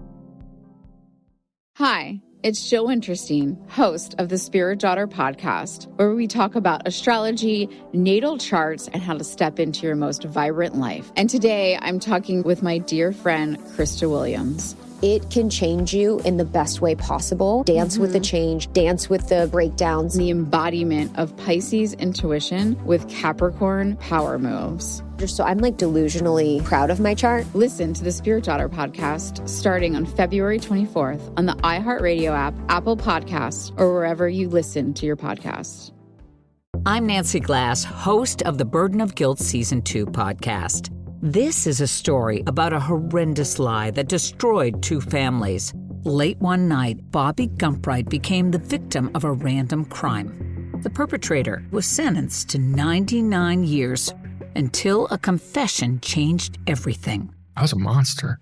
Hi, it's Jill Winterstein, host of the Spirit Daughter podcast, where we talk about astrology, natal charts, and how to step into your most vibrant life. And today I'm talking with my dear friend, Krista Williams. It can change you in the best way possible. Dance with the change, dance with the breakdowns. The embodiment of Pisces intuition with Capricorn power moves. So I'm like delusionally proud of my chart. Listen to the Spirit Daughter podcast starting on February 24th on the iHeartRadio app, Apple Podcasts, or wherever you listen to your podcasts. I'm Nancy Glass, host of the Burden of Guilt Season 2 podcast. This is a story about a horrendous lie that destroyed two families. Late one night, Bobby Gumpright became the victim of a random crime. The perpetrator was sentenced to 99 years until a confession changed everything. I was a monster.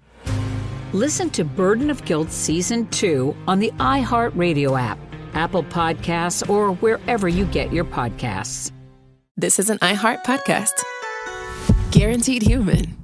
Listen to Burden of Guilt Season 2 on the iHeartRadio app, Apple Podcasts, or wherever you get your podcasts. This is an iHeart podcast. Guaranteed Human.